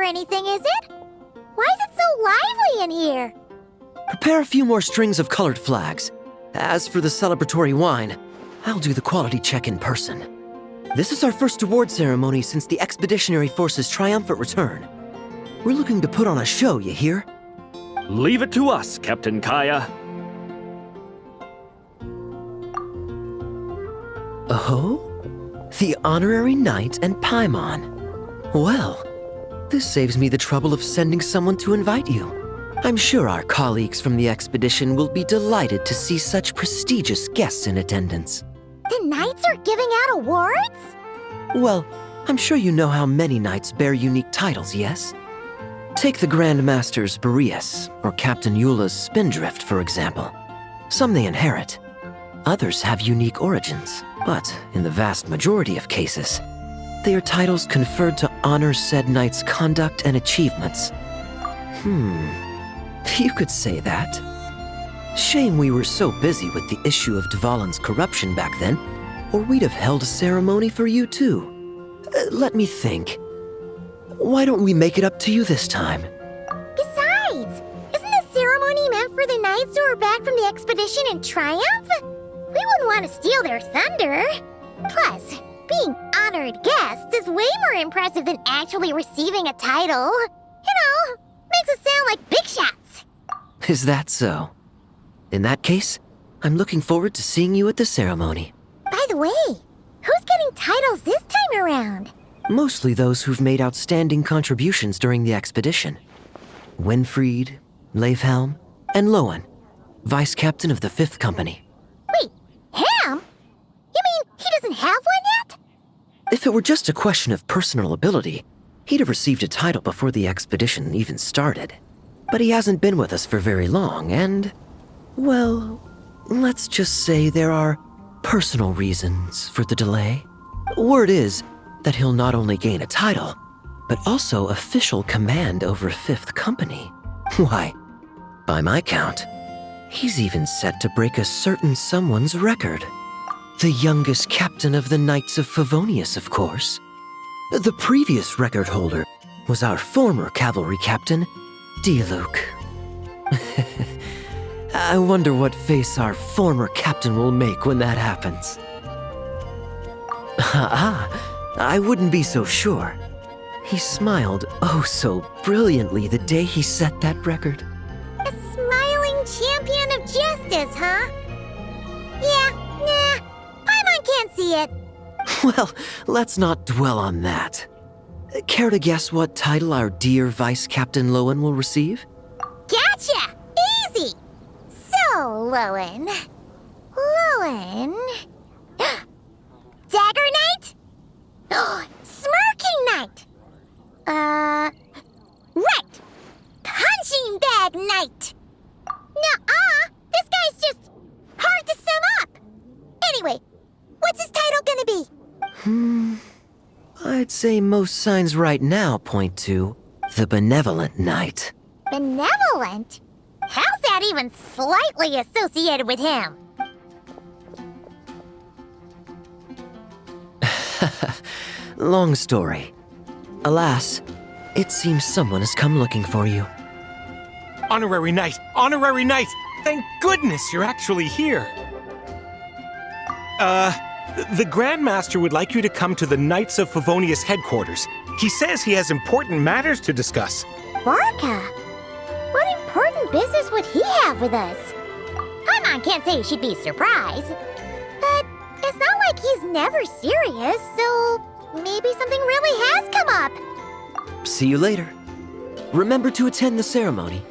anything, is it? Why is it so lively in here? Prepare a few more strings of colored flags. As for the celebratory wine, I'll do the quality check in person. This is our first award ceremony since the Expeditionary Force's triumphant return. We're looking to put on a show, you hear? Leave it to us, Captain Kaya. Oh? The Honorary Knight and Paimon. Well, this saves me the trouble of sending someone to invite you. I'm sure our colleagues from the expedition will be delighted to see such prestigious guests in attendance. The Knights are giving out awards? Well, I'm sure you know how many knights bear unique titles, yes? Take the Grand Masters Boreas or Captain Eula's Spindrift, for example. Some they inherit. Others have unique origins, but in the vast majority of cases, they are titles conferred to honor said knight's conduct and achievements. You could say that. Shame we were so busy with the issue of Dvalin's corruption back then, or we'd have held a ceremony for you too. Let me think. Why don't we make it up to you this time? Besides, isn't the ceremony meant for the Knights who are back from the expedition in triumph? We wouldn't want to steal their thunder. Plus, being honored guests is way more impressive than actually receiving a title. You know, makes us sound like big shots. Is that so? In that case, I'm looking forward to seeing you at the ceremony. By the way, who's getting titles this time around? Mostly those who've made outstanding contributions during the expedition. Winfried, Leifhelm, and Lohen, Vice Captain of the 5th Company. Wait, Ham? You mean he doesn't have one yet? If it were just a question of personal ability, he'd have received a title before the expedition even started. But he hasn't been with us for very long, and, well, let's just say there are personal reasons for the delay. Word is that he'll not only gain a title, but also official command over 5th Company. Why, by my count, he's even set to break a certain someone's record. The youngest captain of the Knights of Favonius, of course. The previous record holder was our former cavalry captain, Diluc. I wonder what face our former captain will make when that happens. I wouldn't be so sure. He smiled oh so brilliantly the day he set that record. A smiling champion of justice, huh? Yeah, nah, Paimon can't see it. Well, let's not dwell on that. Care to guess what title our dear Vice Captain Lohen will receive? Gotcha! Easy! So, Lohen... Dagger Knight? Smirking Knight! Right! Punching Bag Knight! Nuh-uh! This guy's just hard to sum up! Anyway, what's his title gonna be? I'd say most signs right now point to the Benevolent Knight. Benevolent? How's that even slightly associated with him? Long story. Alas, it seems someone has come looking for you. Honorary Knight! Honorary Knight! Thank goodness you're actually here! The Grand Master would like you to come to the Knights of Favonius headquarters. He says he has important matters to discuss. Varka? What important business would he have with us? Paimon can't say she'd be surprised. But it's not like he's never serious, so maybe something really has come up. See you later. Remember to attend the ceremony.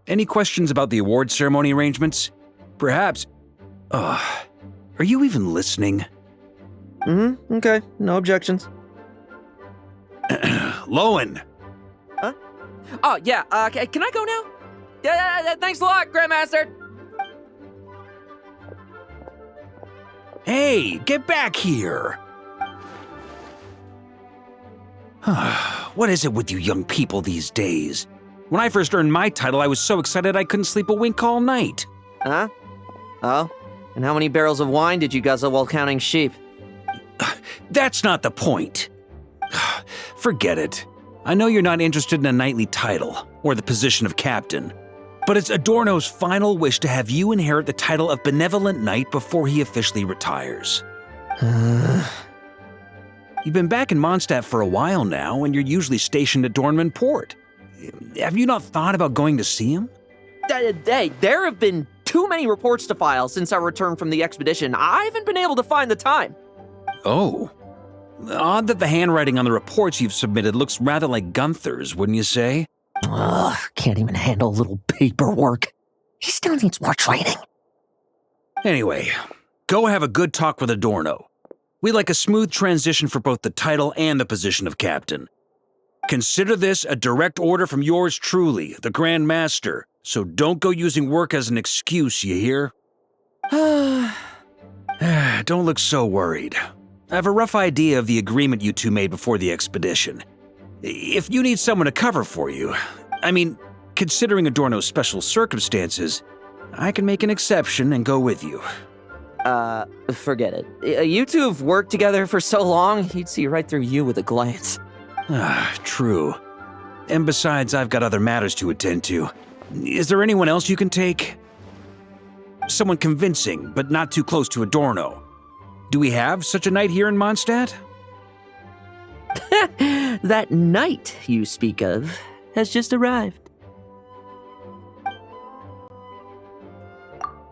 Any questions about the award ceremony arrangements? Perhaps... are you even listening? Okay. No objections. Lohen! Huh? Oh, yeah, can I go now? Yeah, thanks a lot, Grandmaster! Hey, get back here! What is it with you young people these days? When I first earned my title, I was so excited I couldn't sleep a wink all night. Huh? Oh? And how many barrels of wine did you guzzle while counting sheep? That's not the point. Forget it. I know you're not interested in a knightly title or the position of captain, but it's Adorno's final wish to have you inherit the title of Benevolent Knight before he officially retires. You've been back in Mondstadt for a while now, and you're usually stationed at Dornman Port. Have you not thought about going to see him? There have been too many reports to file since our return from the expedition. I haven't been able to find the time. Oh. Odd that the handwriting on the reports you've submitted looks rather like Gunther's, wouldn't you say? Ugh, can't even handle a little paperwork. He still needs more training. Anyway, go have a good talk with Adorno. We'd like a smooth transition for both the title and the position of captain. Consider this a direct order from yours truly, the Grand Master, so don't go using work as an excuse, you hear? Don't look so worried. I have a rough idea of the agreement you two made before the expedition. If you need someone to cover for you, considering Adorno's special circumstances, I can make an exception and go with you. Forget it. You two have worked together for so long, he'd see right through you with a glance. True. And besides, I've got other matters to attend to. Is there anyone else you can take? Someone convincing, but not too close to Adorno. Do we have such a knight here in Mondstadt? That knight you speak of has just arrived.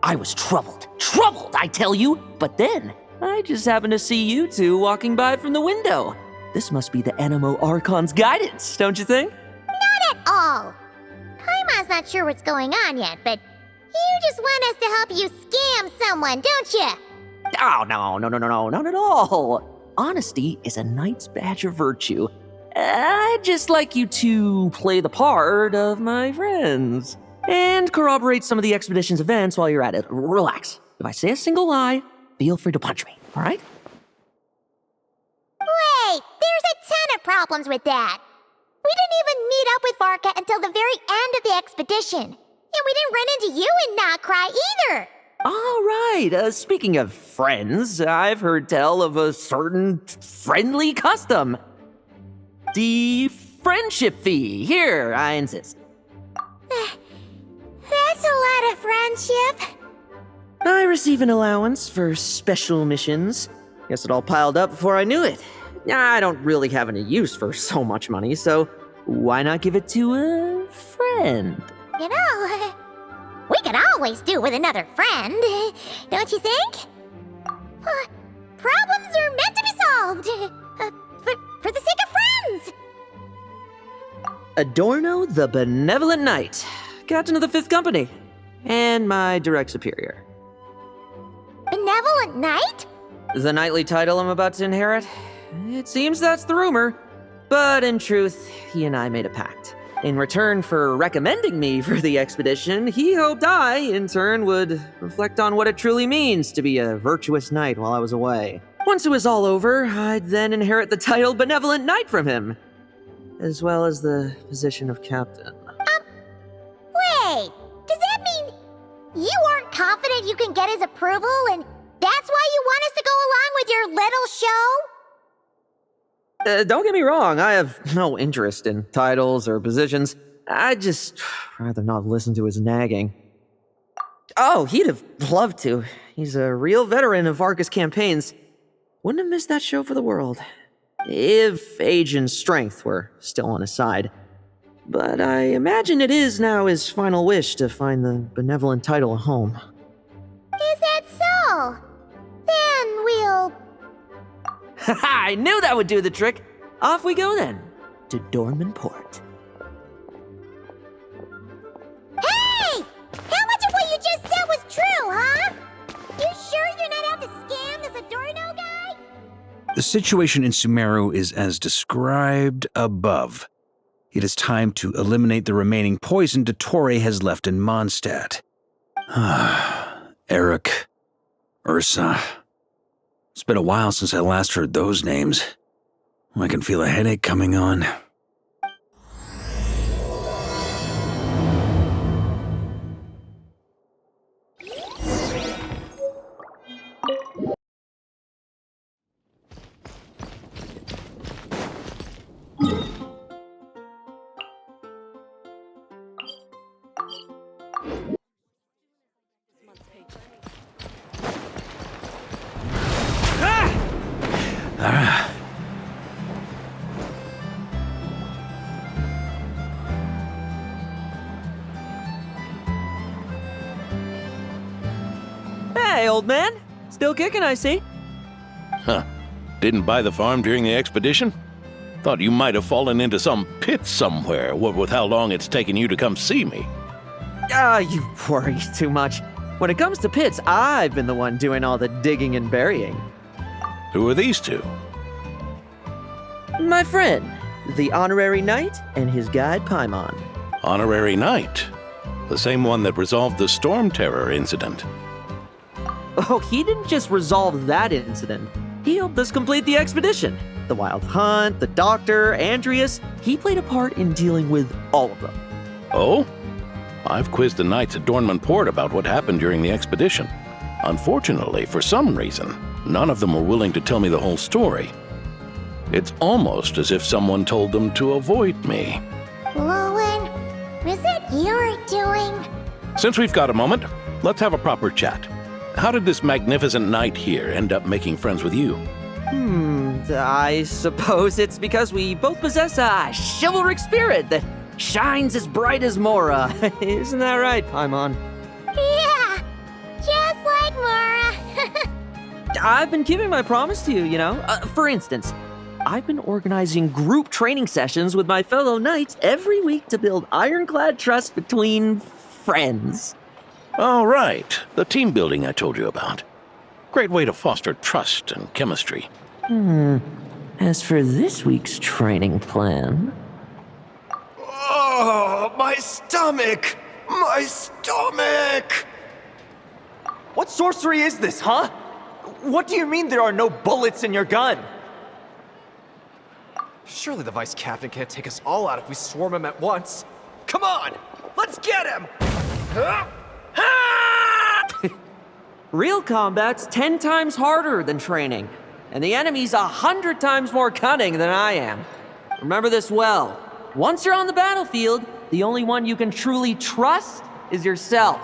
I was troubled, I tell you, but then I just happened to see you two walking by from the window. This must be the Animo Archon's guidance, don't you think? Not at all. Paimon's not sure what's going on yet, but you just want us to help you scam someone, don't you? Oh, no, not at all. Honesty is a knight's badge of virtue. I'd just like you to play the part of my friends and corroborate some of the expedition's events while you're at it. Relax. If I say a single lie, feel free to punch me, all right? Wait, there's a ton of problems with that. We didn't even meet up with Varka until the very end of the expedition. And we didn't run into you in Nokrai either. All right, speaking of friends, I've heard tell of a certain friendly custom. The friendship fee. Here, I insist. That's a lot of friendship. I receive an allowance for special missions. Guess it all piled up before I knew it. I don't really have any use for so much money, so why not give it to a friend? You know, we could always do with another friend, don't you think? Problems are meant to be solved. For the sake of friends. Adorno the Benevolent Knight, Captain of the Fifth Company, and my direct superior. Benevolent Knight? The knightly title I'm about to inherit? It seems that's the rumor. But in truth, he and I made a pact. In return for recommending me for the expedition, he hoped I, in turn, would reflect on what it truly means to be a virtuous knight while I was away. Once it was all over, I'd then inherit the title Benevolent Knight from him, as well as the position of captain. Wait, does that mean you aren't confident you can get his approval, and that's why you want us to go along with your little show? Don't get me wrong, I have no interest in titles or positions. I'd just rather not listen to his nagging. Oh, he'd have loved to. He's a real veteran of Varka's campaigns. Wouldn't have missed that show for the world. If age and strength were still on his side. But I imagine it is now his final wish to find the benevolent title a home. Is that so? Then we'll... I knew that would do the trick. Off we go then, to Dorman Port. Hey! How much of what you just said was true, huh? You sure you're not out to scam this Adorno guy? The situation in Sumeru is as described above. It is time to eliminate the remaining poison Dottore has left in Mondstadt. Eric, Ursa. It's been a while since I last heard those names. I can feel a headache coming on. Hey, old man. Still kicking, I see. Huh. Didn't buy the farm during the expedition? Thought you might have fallen into some pit somewhere, what with how long it's taken you to come see me. Ah, you worry too much. When it comes to pits, I've been the one doing all the digging and burying. Who are these two? My friend, the honorary knight, and his guide Paimon. Honorary Knight. The same one that resolved the Storm Terror incident. Oh, he didn't just resolve that incident. He helped us complete the expedition. The Wild Hunt, the Doctor, Andreas. He played a part in dealing with all of them. Oh? I've quizzed the knights at Dornman Port about what happened during the expedition. Unfortunately, for some reason, none of them were willing to tell me the whole story. It's almost as if someone told them to avoid me. Lohen, is it your doing? Since we've got a moment, let's have a proper chat. How did this magnificent knight here end up making friends with you? I suppose it's because we both possess a chivalric spirit that shines as bright as Mora. Isn't that right, Paimon? Yeah, just like Mara. I've been keeping my promise to you, you know. For instance, I've been organizing group training sessions with my fellow knights every week to build ironclad trust between friends. Oh, right. The team building I told you about. Great way to foster trust and chemistry. As for this week's training plan... Oh, my stomach! My stomach! What sorcery is this, huh? What do you mean there are no bullets in your gun? Surely the vice captain can't take us all out if we swarm him at once. Come on! Let's get him! Real combat's 10 times harder than training, and the enemy's 100 times more cunning than I am. Remember this well. Once you're on the battlefield, the only one you can truly trust is yourself.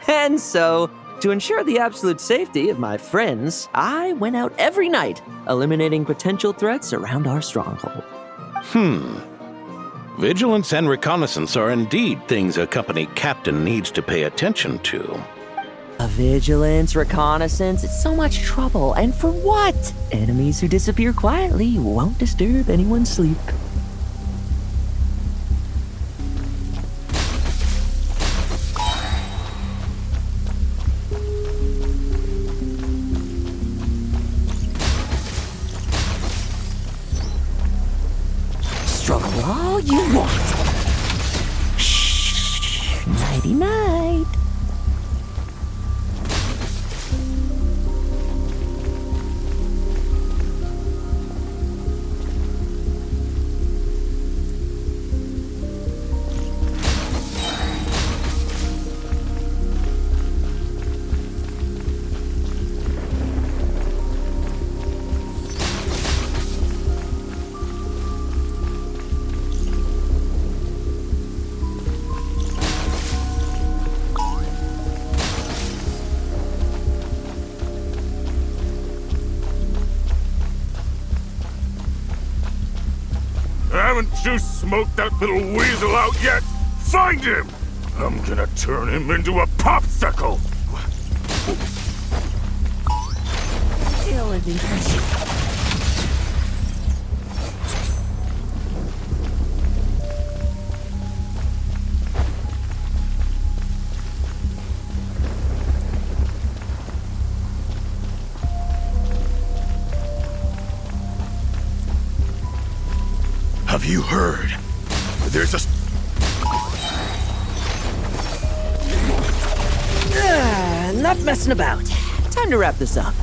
And so, to ensure the absolute safety of my friends, I went out every night, eliminating potential threats around our stronghold. Vigilance and reconnaissance are indeed things a company captain needs to pay attention to. A vigilance, reconnaissance, it's so much trouble, and for what? Enemies who disappear quietly won't disturb anyone's sleep. Struggle all you want. Shh, nighty night. Haven't you smoked that little weasel out yet? Find him! I'm gonna turn him into a popsicle! Have you heard? There's a... Not messing about. Time to wrap this up.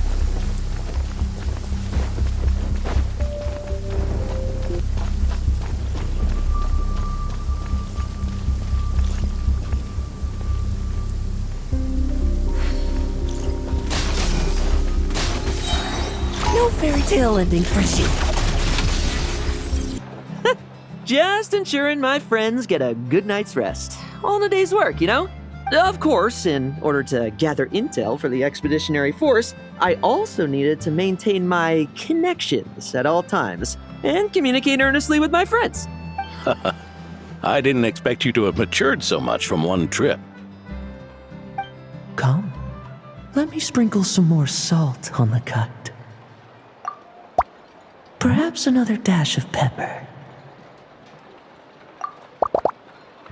fairy tale ending for you. Just ensuring my friends get a good night's rest. All in a day's work, you know? Of course, in order to gather intel for the expeditionary force, I also needed to maintain my connections at all times and communicate earnestly with my friends. I didn't expect you to have matured so much from one trip. Come, let me sprinkle some more salt on the cut. Perhaps another dash of pepper.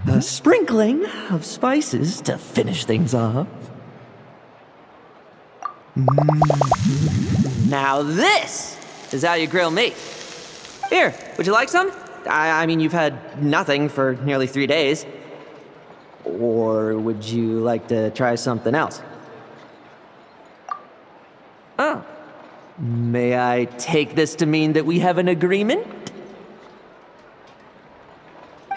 A sprinkling of spices to finish things off. Now this is how you grill meat. Here, would you like some? I mean, you've had nothing for nearly 3 days. Or would you like to try something else? Oh. May I take this to mean that we have an agreement?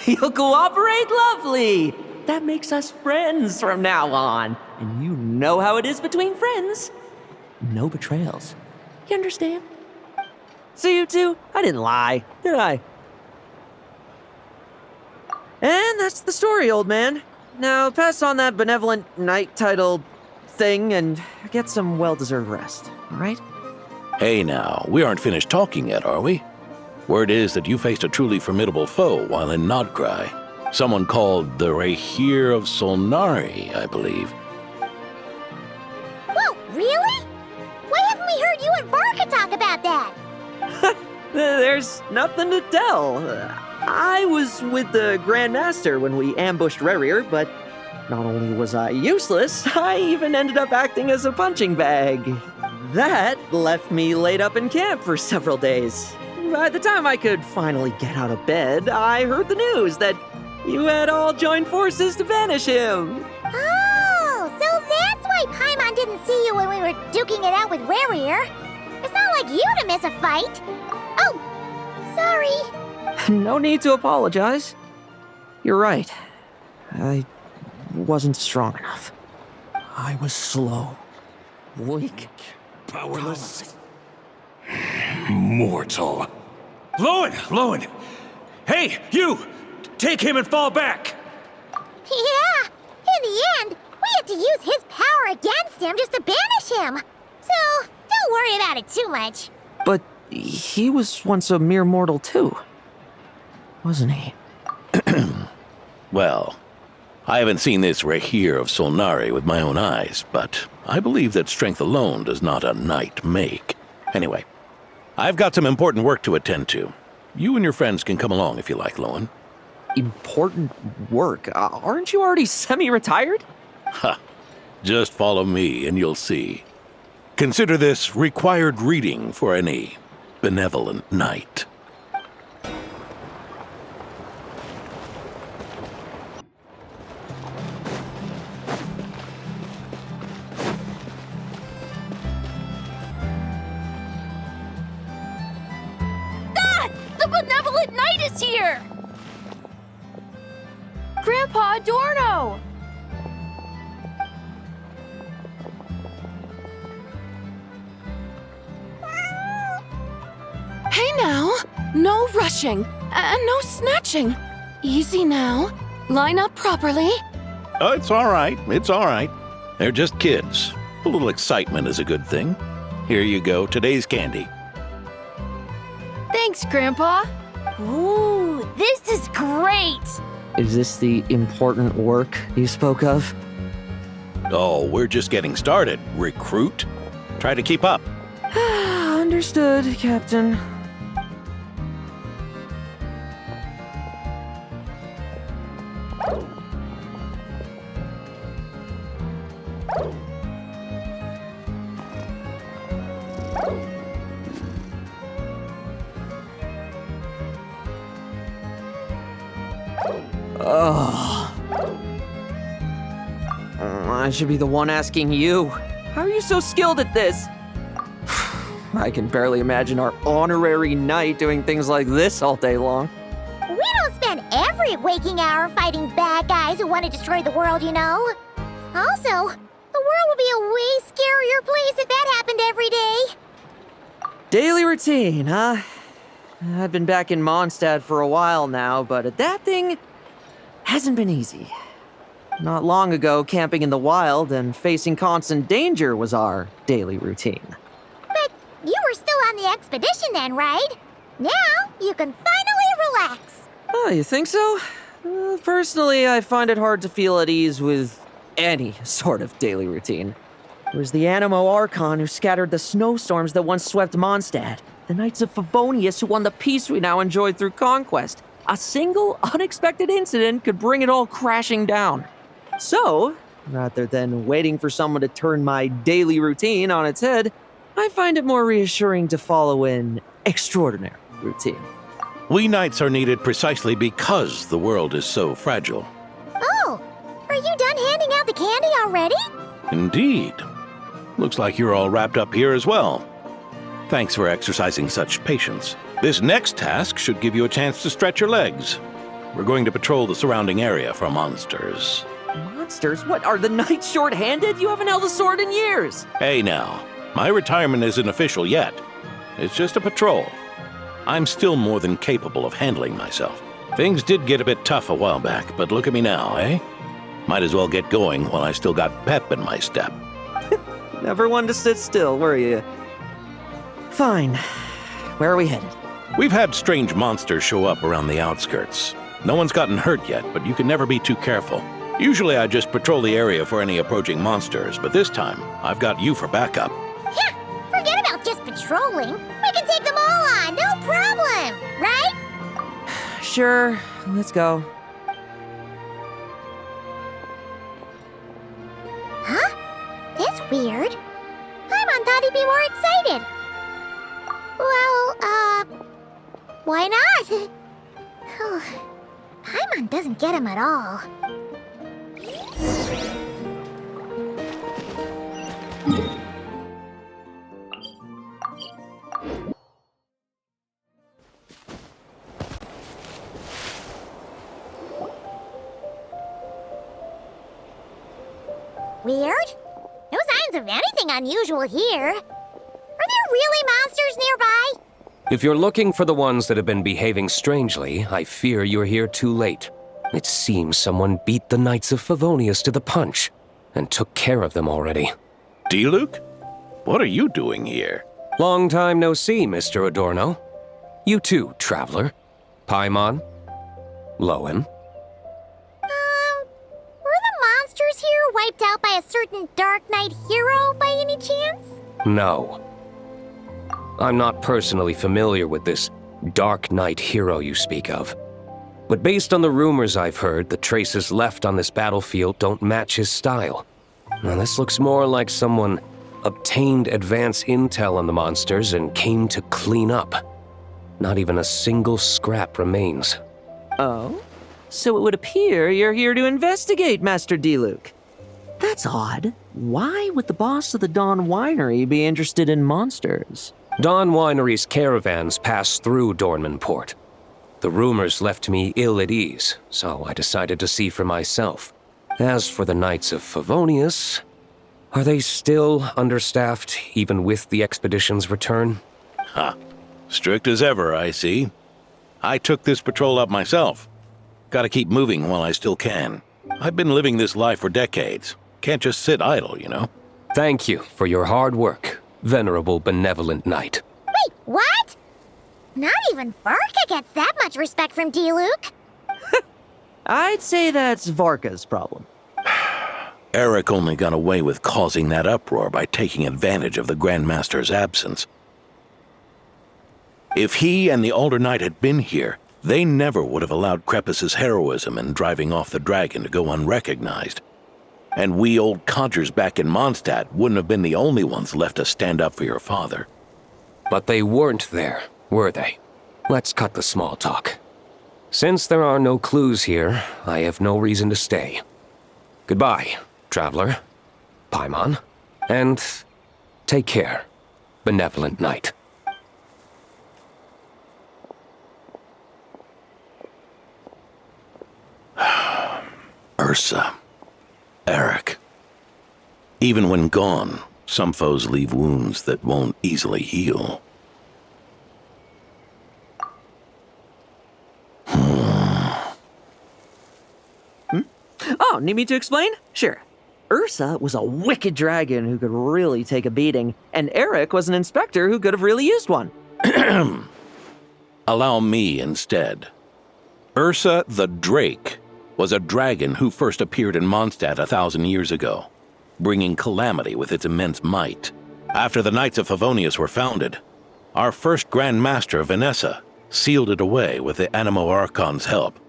You'll cooperate? Lovely! That makes us friends from now on. And you know how it is between friends. No betrayals. You understand? So you two, I didn't lie, did I? And that's the story, old man. Now pass on that benevolent knight title thing and get some well-deserved rest, all right? Hey now, we aren't finished talking yet, are we? Word is that you faced a truly formidable foe while in Nodcry. Someone called the Rahir of Solnari, I believe. Whoa, really? Why haven't we heard you and Varka talk about that? There's nothing to tell. I was with the Grand Master when we ambushed Rerir, but not only was I useless, I even ended up acting as a punching bag. That left me laid up in camp for several days. By the time I could finally get out of bed, I heard the news that you had all joined forces to banish him. Oh, so that's why Paimon didn't see you when we were duking it out with Rerir. It's not like you to miss a fight. Oh, sorry. No need to apologize. You're right. I wasn't strong enough. I was slow, weak, Powerless. Mortal. Lohen! Hey, you! Take him and fall back! Yeah, in the end, we had to use his power against him just to banish him. So, don't worry about it too much. But he was once a mere mortal too, wasn't he? Well, I haven't seen this Rahir of Solnari with my own eyes, but I believe that strength alone does not a knight make. Anyway, I've got some important work to attend to. You and your friends can come along if you like, Lohen. Important work? Aren't you already semi-retired? Ha! Just follow me and you'll see. Consider this required reading for any benevolent knight. The benevolent knight is here! Grandpa Adorno! Hey now, no rushing, and no snatching. Easy now. Line up properly. Oh, it's all right. It's all right. They're just kids. A little excitement is a good thing. Here you go, today's candy. Thanks, Grandpa. Ooh, this is great! Is this the important work you spoke of? Oh, we're just getting started, recruit. Try to keep up. Understood, Captain. I should be the one asking you. How are you so skilled at this? I can barely imagine our honorary knight doing things like this all day long. We don't spend every waking hour fighting bad guys who want to destroy the world, you know. Also, the world would be a way scarier place if that happened every day. Daily routine, huh? I've been back in Mondstadt for a while now, but that thing hasn't been easy. Not long ago, camping in the wild and facing constant danger was our daily routine. But you were still on the expedition then, right? Now you can finally relax. Oh, you think so? Personally, I find it hard to feel at ease with any sort of daily routine. It was the Animo Archon who scattered the snowstorms that once swept Mondstadt. The Knights of Favonius who won the peace we now enjoy through conquest. A single unexpected incident could bring it all crashing down. So, rather than waiting for someone to turn my daily routine on its head, I find it more reassuring to follow an extraordinary routine. We knights are needed precisely because the world is so fragile. Oh, are you done handing out the candy already? Indeed. Looks like you're all wrapped up here as well. Thanks for exercising such patience. This next task should give you a chance to stretch your legs. We're going to patrol the surrounding area for monsters. Monsters? What, are the knights short-handed? You haven't held a sword in years! Hey now, my retirement isn't official yet. It's just a patrol. I'm still more than capable of handling myself. Things did get a bit tough a while back, but look at me now, eh? Might as well get going while I still got pep in my step. Never one to sit still, were you? Fine. Where are we headed? We've had strange monsters show up around the outskirts. No one's gotten hurt yet, but you can never be too careful. Usually I just patrol the area for any approaching monsters, but this time I've got you for backup. Yeah, forget about just patrolling. We can take them all on, no problem, right? Sure, let's go. Huh? That's weird. Paimon thought he'd be more excited. Well, why not? Paimon doesn't get him at all. Weird? No signs of anything unusual here. Are there really monsters nearby? If you're looking for the ones that have been behaving strangely, I fear you're here too late. It seems someone beat the Knights of Favonius to the punch and took care of them already. Diluc? What are you doing here? Long time no see, Mr. Adorno. You too, traveler. Paimon? Lohen? Were the monsters here wiped out by a certain Dark Knight hero by any chance? No. I'm not personally familiar with this Dark Knight hero you speak of. But based on the rumors I've heard, the traces left on this battlefield don't match his style. Now this looks more like someone obtained advance intel on the monsters and came to clean up. Not even a single scrap remains. Oh? So it would appear you're here to investigate, Master Diluc. That's odd. Why would the boss of the Dawn Winery be interested in monsters? Dawn Winery's caravans pass through Dornmanport. The rumors left me ill at ease, so I decided to see for myself. As for the Knights of Favonius, are they still understaffed even with the expedition's return? Ha. Strict as ever, I see. I took this patrol up myself. Gotta keep moving while I still can. I've been living this life for decades. Can't just sit idle, you know? Thank you for your hard work, venerable benevolent knight. Wait, what? Not even Varka gets that much respect from Diluc. I'd say that's Varka's problem. Eric only got away with causing that uproar by taking advantage of the Grandmaster's absence. If he and the Alder Knight had been here, they never would have allowed Krepus's heroism in driving off the dragon to go unrecognized. And we old codgers back in Mondstadt wouldn't have been the only ones left to stand up for your father. But they weren't there, were they? Let's cut the small talk. Since there are no clues here, I have no reason to stay. Goodbye, traveler, Paimon, and take care, benevolent knight. Ursa. Eric. Even when gone, some foes leave wounds that won't easily heal. Oh, need me to explain? Sure. Ursa was a wicked dragon who could really take a beating, and Eric was an inspector who could have really used one. Allow me instead. Ursa the Drake was a dragon who first appeared in Mondstadt 1,000 years ago, bringing calamity with its immense might. After the Knights of Favonius were founded, our first Grand Master, Vanessa, sealed it away with the Animo Archon's help.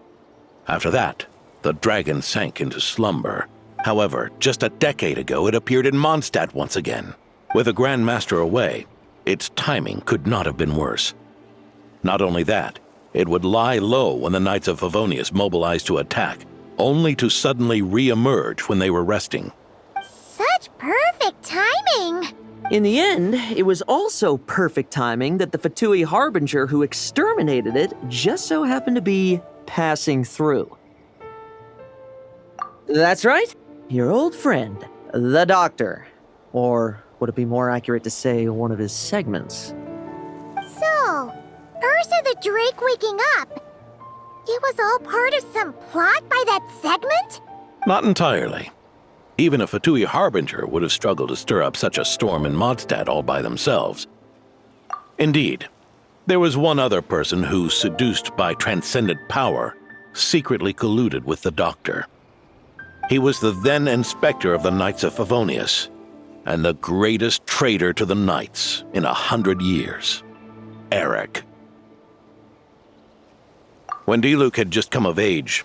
After that, the dragon sank into slumber. However, just a decade ago, it appeared in Mondstadt once again. With the Grand Master away, its timing could not have been worse. Not only that, it would lie low when the Knights of Favonius mobilized to attack, only to suddenly re-emerge when they were resting. Such perfect timing! In the end, it was also perfect timing that the Fatui Harbinger who exterminated it just so happened to be passing through. That's right, your old friend, the Doctor. Or would it be more accurate to say one of his segments? So, Ursa the Drake waking up. It was all part of some plot by that segment? Not entirely. Even a Fatui Harbinger would have struggled to stir up such a storm in Mondstadt all by themselves. Indeed, there was one other person who, seduced by transcendent power, secretly colluded with the Doctor. He was the then Inspector of the Knights of Favonius, and the greatest traitor to the Knights in 100 years, Eric. When Diluc had just come of age,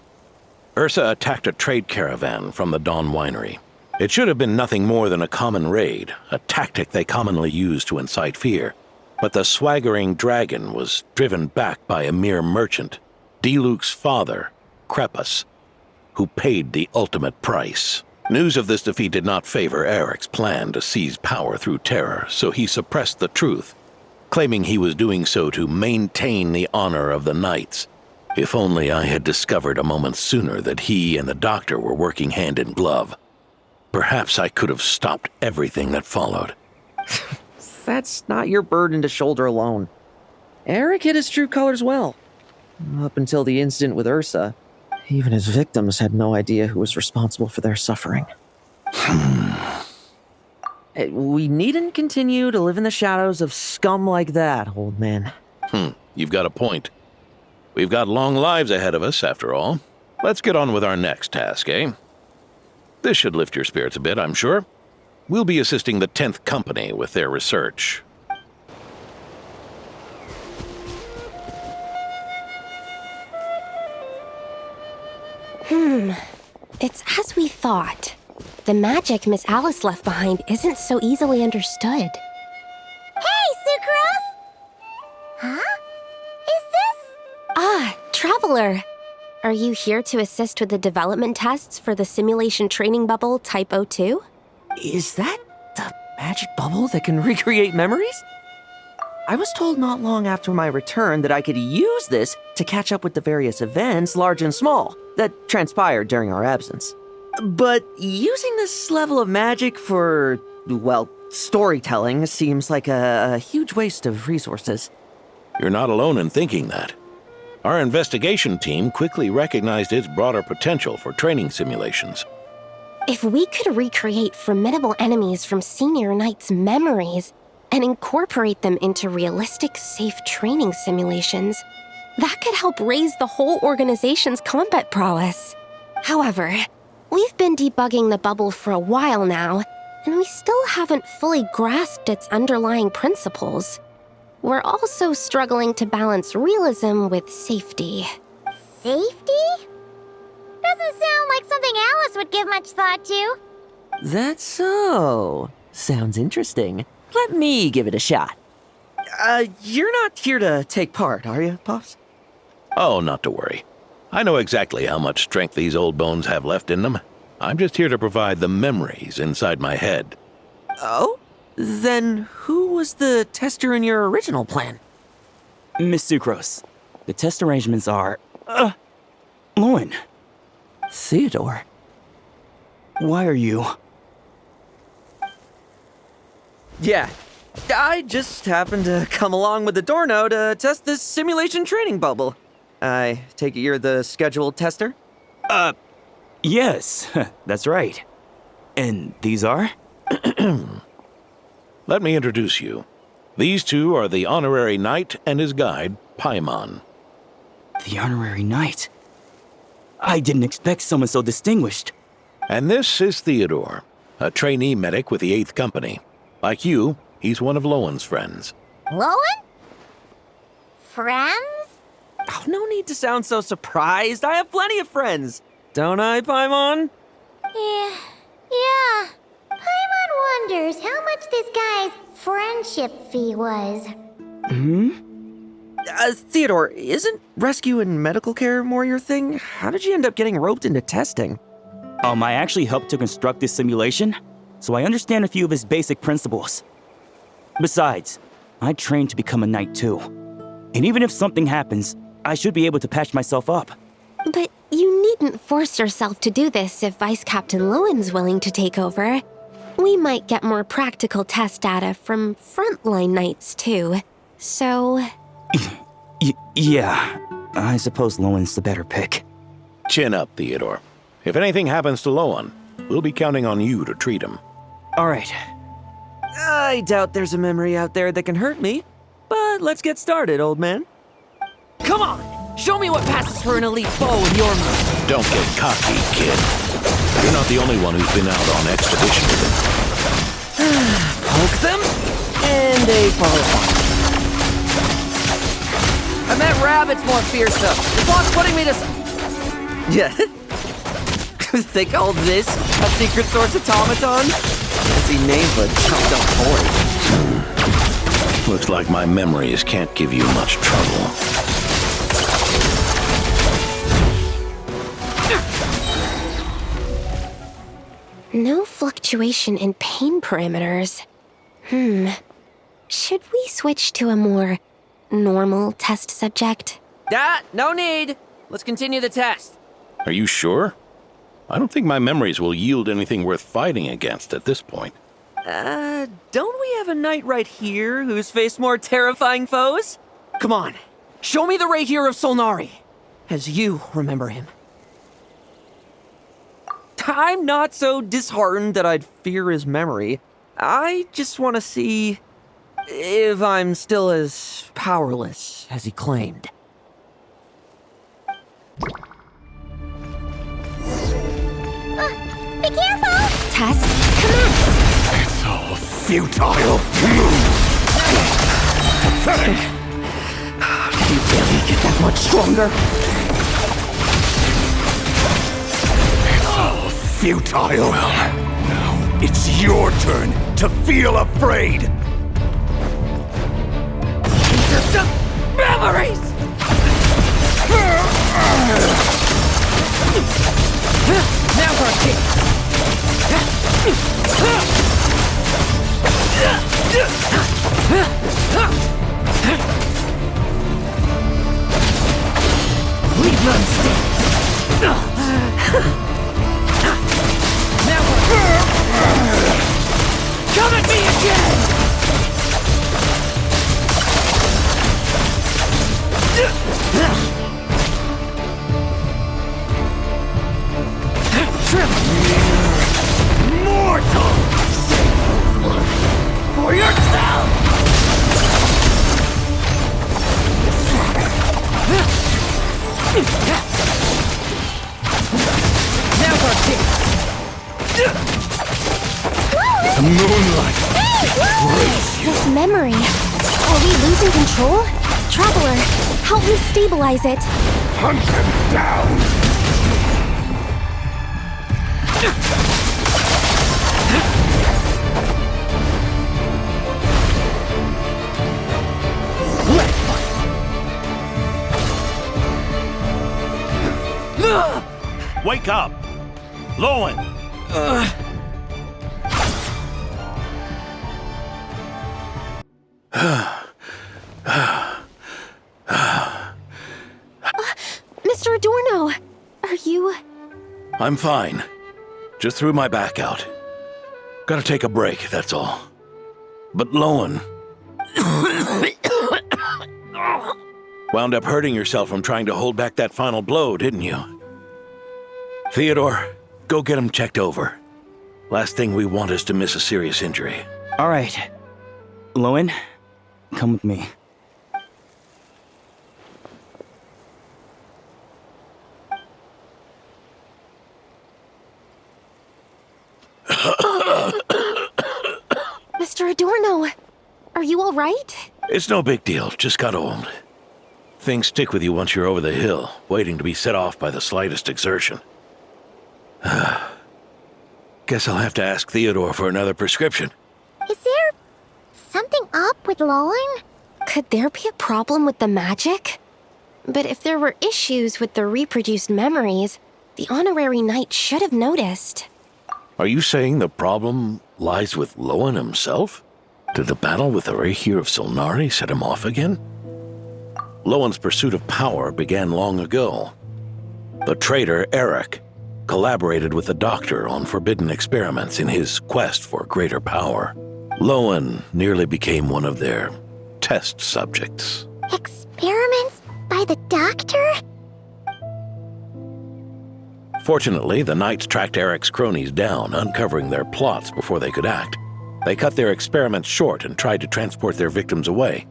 Ursa attacked a trade caravan from the Dawn Winery. It should have been nothing more than a common raid, a tactic they commonly use to incite fear. But the swaggering dragon was driven back by a mere merchant, Diluc's father, Crepus, who paid the ultimate price. News of this defeat did not favor Eric's plan to seize power through terror, so he suppressed the truth, claiming he was doing so to maintain the honor of the Knights. If only I had discovered a moment sooner that he and the Doctor were working hand in glove. Perhaps I could have stopped everything that followed. That's not your burden to shoulder alone. Eric hid his true colors well. Up until the incident with Ursa, even his victims had no idea who was responsible for their suffering. We needn't continue to live in the shadows of scum like that, old man. You've got a point. We've got long lives ahead of us, after all. Let's get on with our next task, eh? This should lift your spirits a bit, I'm sure. We'll be assisting the 10th Company with their research. It's as we thought. The magic Miss Alice left behind isn't so easily understood. Hey, Sucrose! Huh? Is this? Ah, Traveler! Are you here to assist with the development tests for the simulation training bubble Type 02? Is that the magic bubble that can recreate memories? I was told not long after my return that I could use this to catch up with the various events, large and small, that transpired during our absence. But using this level of magic for, well, storytelling seems like a huge waste of resources. You're not alone in thinking that. Our investigation team quickly recognized its broader potential for training simulations. If we could recreate formidable enemies from Senior Knight's memories and incorporate them into realistic, safe training simulations, that could help raise the whole organization's combat prowess. However, we've been debugging the bubble for a while now, and we still haven't fully grasped its underlying principles. We're also struggling to balance realism with safety. Safety? Doesn't sound like something Alice would give much thought to. That's so. Sounds interesting. Let me give it a shot. You're not here to take part, are you, Pops? Oh, not to worry. I know exactly how much strength these old bones have left in them. I'm just here to provide the memories inside my head. Oh? Then who was the tester in your original plan? Miss Sucrose, the test arrangements are... Lohen. Theodore. Why are you... Yeah, I just happened to come along with the Dorno to test this simulation training bubble. I take it you're the scheduled tester? Yes, that's right. And these are? Let me introduce you. These two are the honorary knight and his guide, Paimon. The honorary knight? I didn't expect someone so distinguished. And this is Theodore, a trainee medic with the 8th Company. Like you, he's one of Lowen's friends. Lohen? Friends? Oh, no need to sound so surprised. I have plenty of friends. Don't I, Paimon? Yeah. Paimon wonders how much this guy's friendship fee was. Theodore, isn't rescue and medical care more your thing? How did you end up getting roped into testing? I actually helped to construct this simulation, so I understand a few of his basic principles. Besides, I trained to become a knight too. And even if something happens, I should be able to patch myself up. But you needn't force yourself to do this if Vice Captain Lowen's willing to take over. We might get more practical test data from frontline knights too. So... Yeah, I suppose Lowen's the better pick. Chin up, Theodore. If anything happens to Lowen, we'll be counting on you to treat him. All right. I doubt there's a memory out there that can hurt me. But let's get started, old man. Come on! Show me what passes for an elite foe in your mind. Don't get cocky, kid. You're not the only one who's been out on expedition with him. Poke them, and they fall apart. I meant rabbits more fearsome. The clock's putting me to... Yeah. They call this a secret source automaton? Fancy name, but chopped up boy. Looks like my memories can't give you much trouble. No fluctuation in pain parameters. Should we switch to a more normal test subject? No need. Let's continue the test. Are you sure? I don't think my memories will yield anything worth fighting against at this point. Don't we have a knight right here who's faced more terrifying foes? Come on, show me the Rahir of Solnari, as you remember him. I'm not so disheartened that I'd fear his memory. I just want to see if I'm still as powerless as he claimed. Be careful! Test commence! It's all futile. Did you really get that much stronger? It's all futile. Well, now it's your turn to feel afraid. Just memories! Now for a kick! Leave none stand! Now come at me again! Mortal! For yourself! Now for a kick! The moonlight! This memory. Are we losing control? Traveler, help me stabilize it. Hunt them down! Wake up! Lowen! Mr. Adorno, are you... I'm fine. Just threw my back out. Gotta take a break, that's all. But Lowen... wound up hurting yourself from trying to hold back that final blow, didn't you? Theodore, go get him checked over. Last thing we want is to miss a serious injury. All right. Lohen, come with me. Mr. Adorno, are you all right? It's no big deal, just got old. Things stick with you once you're over the hill, waiting to be set off by the slightest exertion. Guess I'll have to ask Theodore for another prescription. Is there something up with Lohen? Could there be a problem with the magic? But if there were issues with the reproduced memories, the honorary knight should have noticed. Are you saying the problem lies with Lohen himself? Did the battle with the Rahir of Solnari set him off again? Lohen's pursuit of power began long ago. The traitor, Eric, collaborated with the Doctor on forbidden experiments in his quest for greater power. Lohen nearly became one of their test subjects. Experiments by the Doctor? Fortunately, the Knights tracked Eric's cronies down, uncovering their plots before they could act. They cut their experiments short and tried to transport their victims away.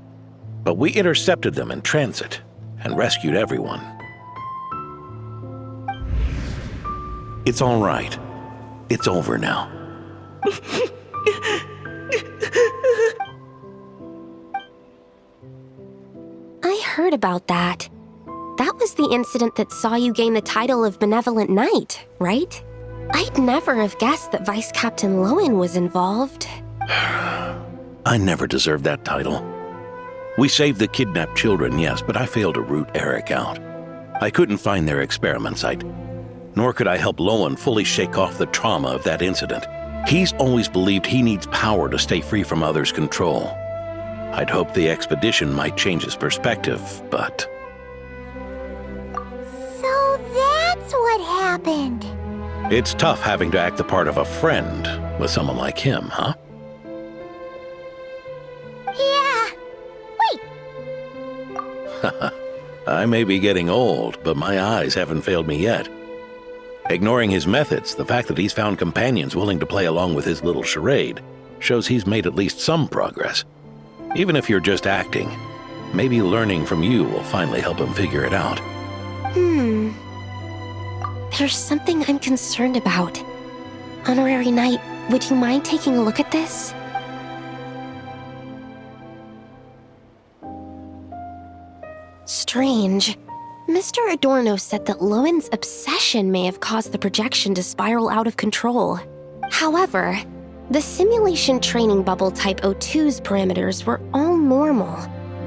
But we intercepted them in transit and rescued everyone. It's all right. It's over now. I heard about that. That was the incident that saw you gain the title of Benevolent Knight, right? I'd never have guessed that Vice Captain Lohen was involved. I never deserved that title. We saved the kidnapped children, yes, but I failed to root Eric out. I couldn't find their experiment site, nor could I help Lohen fully shake off the trauma of that incident. He's always believed he needs power to stay free from others' control. I'd hoped the expedition might change his perspective, but... So that's what happened. It's tough having to act the part of a friend with someone like him, huh? Yeah. Wait. I may be getting old, but my eyes haven't failed me yet. Ignoring his methods, the fact that he's found companions willing to play along with his little charade shows he's made at least some progress. Even if you're just acting, maybe learning from you will finally help him figure it out. There's something I'm concerned about. Honorary Knight, would you mind taking a look at this? Strange. Mr. Adorno said that Lohen's obsession may have caused the projection to spiral out of control. However, the simulation training bubble Type 02's parameters were all normal.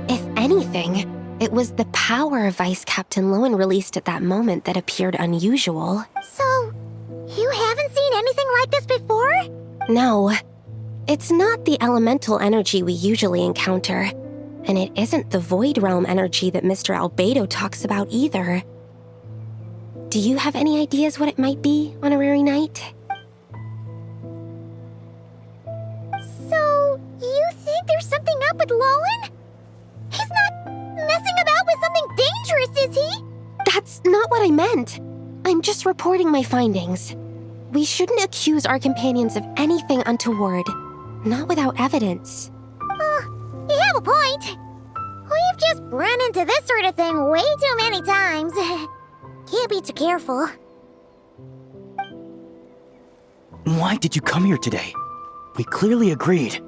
If anything, it was the power Vice Captain Lohen released at that moment that appeared unusual. So, you haven't seen anything like this before? No. It's not the elemental energy we usually encounter. And it isn't the Void Realm energy that Mr. Albedo talks about either. Do you have any ideas what it might be, Honorary Knight? So, you think there's something up with Lohen? He's not messing about with something dangerous, is he? That's not what I meant. I'm just reporting my findings. We shouldn't accuse our companions of anything untoward. Not without evidence. You have a point. We've just run into this sort of thing way too many times. Can't be too careful. Why did you come here today? We clearly agreed.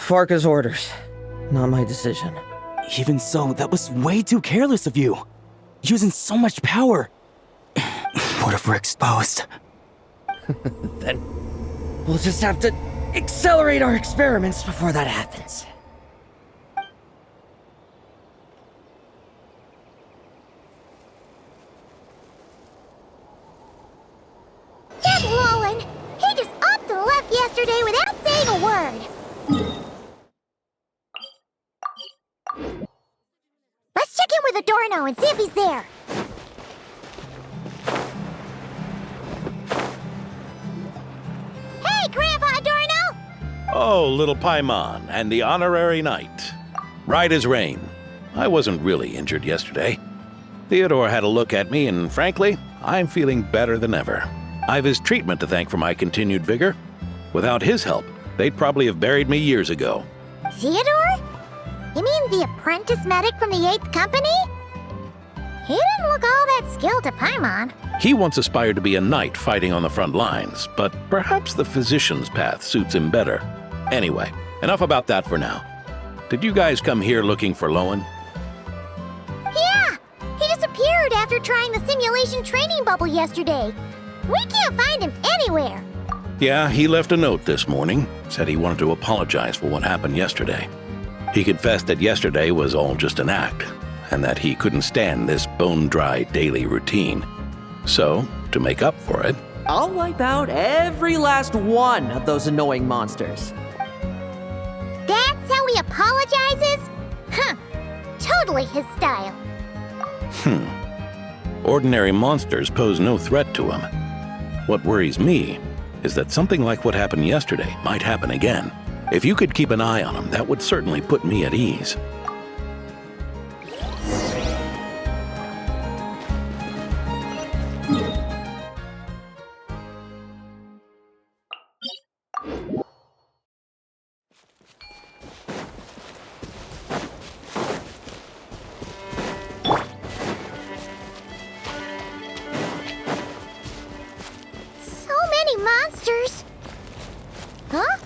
Farka's orders. Not my decision. Even so, that was way too careless of you. Using so much power. What if we're exposed? Then we'll just have to accelerate our experiments before that happens. That Lohen! He just upped and left yesterday without saying a word. Let's check in with Adorno and see if he's there. Hey, Grandpa Adorno! Oh, little Paimon and the honorary knight. Right as rain. I wasn't really injured yesterday. Theodore had a look at me, and frankly, I'm feeling better than ever. I've his treatment to thank for my continued vigor. Without his help, they'd probably have buried me years ago. Theodore? You mean the apprentice medic from the 8th Company? He didn't look all that skilled to Paimon. He once aspired to be a knight fighting on the front lines, but perhaps the physician's path suits him better. Anyway, enough about that for now. Did you guys come here looking for Lohen? Yeah! He disappeared after trying the simulation training bubble yesterday. We can't find him anywhere. Yeah, he left a note this morning. Said he wanted to apologize for what happened yesterday. He confessed that yesterday was all just an act, and that he couldn't stand this bone-dry daily routine. So, to make up for it, I'll wipe out every last one of those annoying monsters. That's how he apologizes? Huh. Totally his style. Ordinary monsters pose no threat to him. What worries me is that something like what happened yesterday might happen again. If you could keep an eye on him, that would certainly put me at ease. So many monsters. Huh?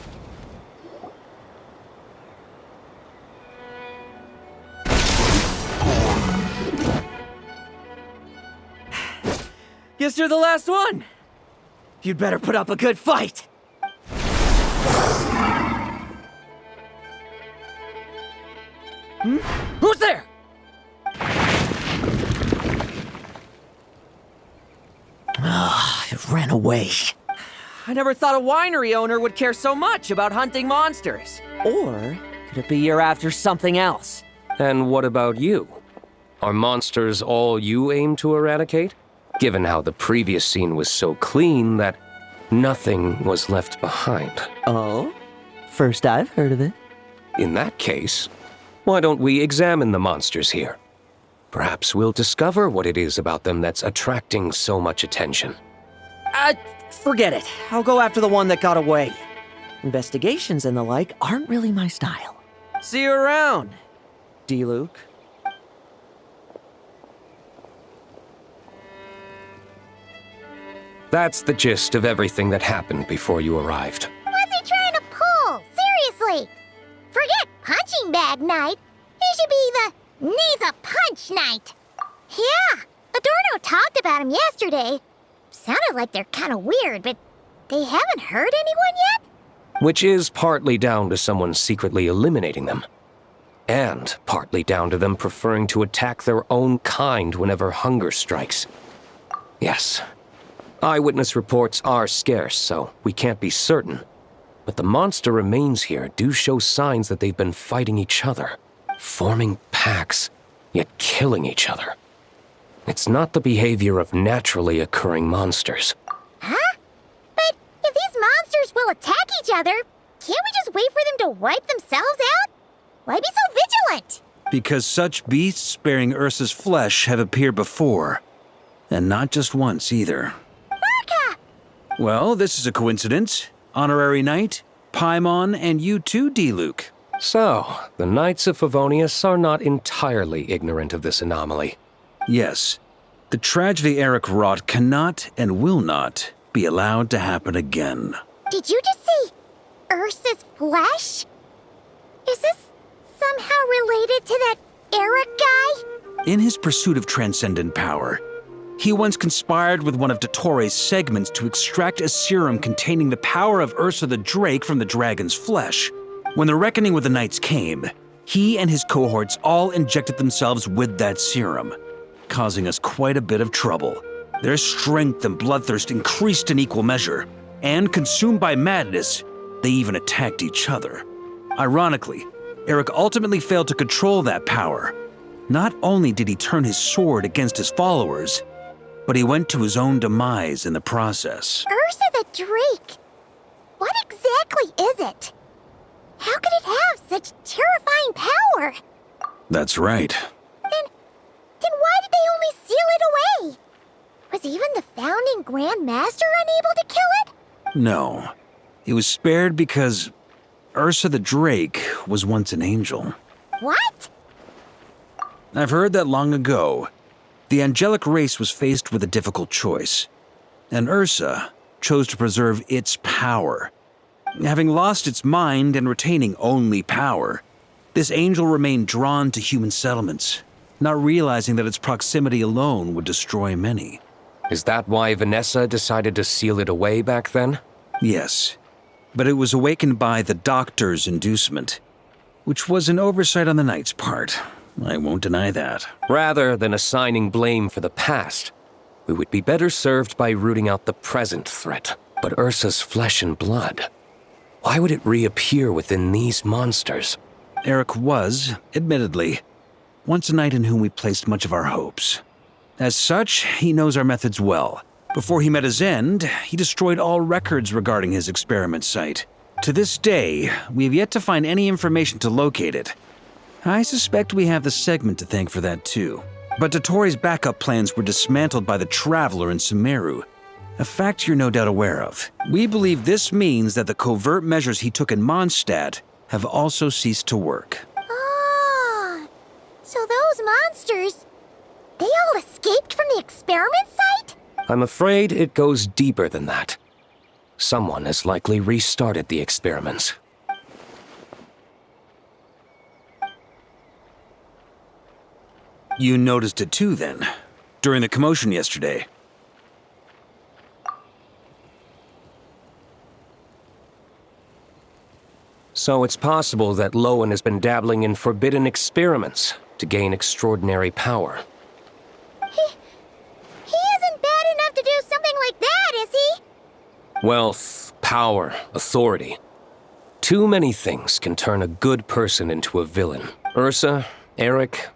Guess you're the last one. You'd better put up a good fight. Who's there? It ran away. I never thought a winery owner would care so much about hunting monsters. Or could it be you're after something else? And what about you? Are monsters all you aim to eradicate? Given how the previous scene was so clean that nothing was left behind. Oh? First I've heard of it. In that case, why don't we examine the monsters here? Perhaps we'll discover what it is about them that's attracting so much attention. Forget it. I'll go after the one that got away. Investigations and the like aren't really my style. See you around, D-Luke. That's the gist of everything that happened before you arrived. What's he trying to pull? Seriously! Forget punching bag night. He should be the needs a punch night. Yeah, Adorno talked about him yesterday. Sounded like they're kind of weird, but they haven't hurt anyone yet? Which is partly down to someone secretly eliminating them. And partly down to them preferring to attack their own kind whenever hunger strikes. Yes. Eyewitness reports are scarce, so we can't be certain. But the monster remains here do show signs that they've been fighting each other, forming packs, yet killing each other. It's not the behavior of naturally occurring monsters. Huh? But if these monsters will attack each other, can't we just wait for them to wipe themselves out? Why be so vigilant? Because such beasts bearing Ursa's flesh have appeared before. And not just once either. Vorka! Well, this is a coincidence. Honorary Knight, Paimon, and you too, D-Luke. So, the Knights of Favonius are not entirely ignorant of this anomaly. Yes. The tragedy Eric wrought cannot and will not be allowed to happen again. Did you just say Ursa's flesh? Is this somehow related to that Eric guy? In his pursuit of transcendent power, he once conspired with one of Dottores' segments to extract a serum containing the power of Ursa the Drake from the dragon's flesh. When the reckoning with the Knights came, he and his cohorts all injected themselves with that serum, causing us quite a bit of trouble. Their strength and bloodthirst increased in equal measure, and consumed by madness, they even attacked each other. Ironically, Eric ultimately failed to control that power. Not only did he turn his sword against his followers, but he went to his own demise in the process. Ursa the Drake? What exactly is it? How could it have such terrifying power? That's right. Then why did they they only seal it away? Was even the founding Grand Master unable to kill it? No. It was spared because Ursa the Drake was once an angel. What? I've heard that long ago, the angelic race was faced with a difficult choice, and Ursa chose to preserve its power. Having lost its mind and retaining only power, this angel remained drawn to human settlements, not realizing that its proximity alone would destroy many. Is that why Vanessa decided to seal it away back then? Yes, but it was awakened by the Doctor's inducement, which was an oversight on the Knight's part. I won't deny that. Rather than assigning blame for the past, we would be better served by rooting out the present threat. But Ursa's flesh and blood, why would it reappear within these monsters? Eric was, admittedly, once a knight in whom we placed much of our hopes. As such, he knows our methods well. Before he met his end, he destroyed all records regarding his experiment site. To this day, we have yet to find any information to locate it. I suspect we have the segment to thank for that too. But Dottoro's backup plans were dismantled by the Traveler in Sumeru, a fact you're no doubt aware of. We believe this means that the covert measures he took in Mondstadt have also ceased to work. Ah, so those monsters, they all escaped from the experiment site? I'm afraid it goes deeper than that. Someone has likely restarted the experiments. You noticed it too, then, during the commotion yesterday. So it's possible that Lohen has been dabbling in forbidden experiments to gain extraordinary power. He isn't bad enough to do something like that, is he? Wealth, power, authority. Too many things can turn a good person into a villain. Ursa, Eric,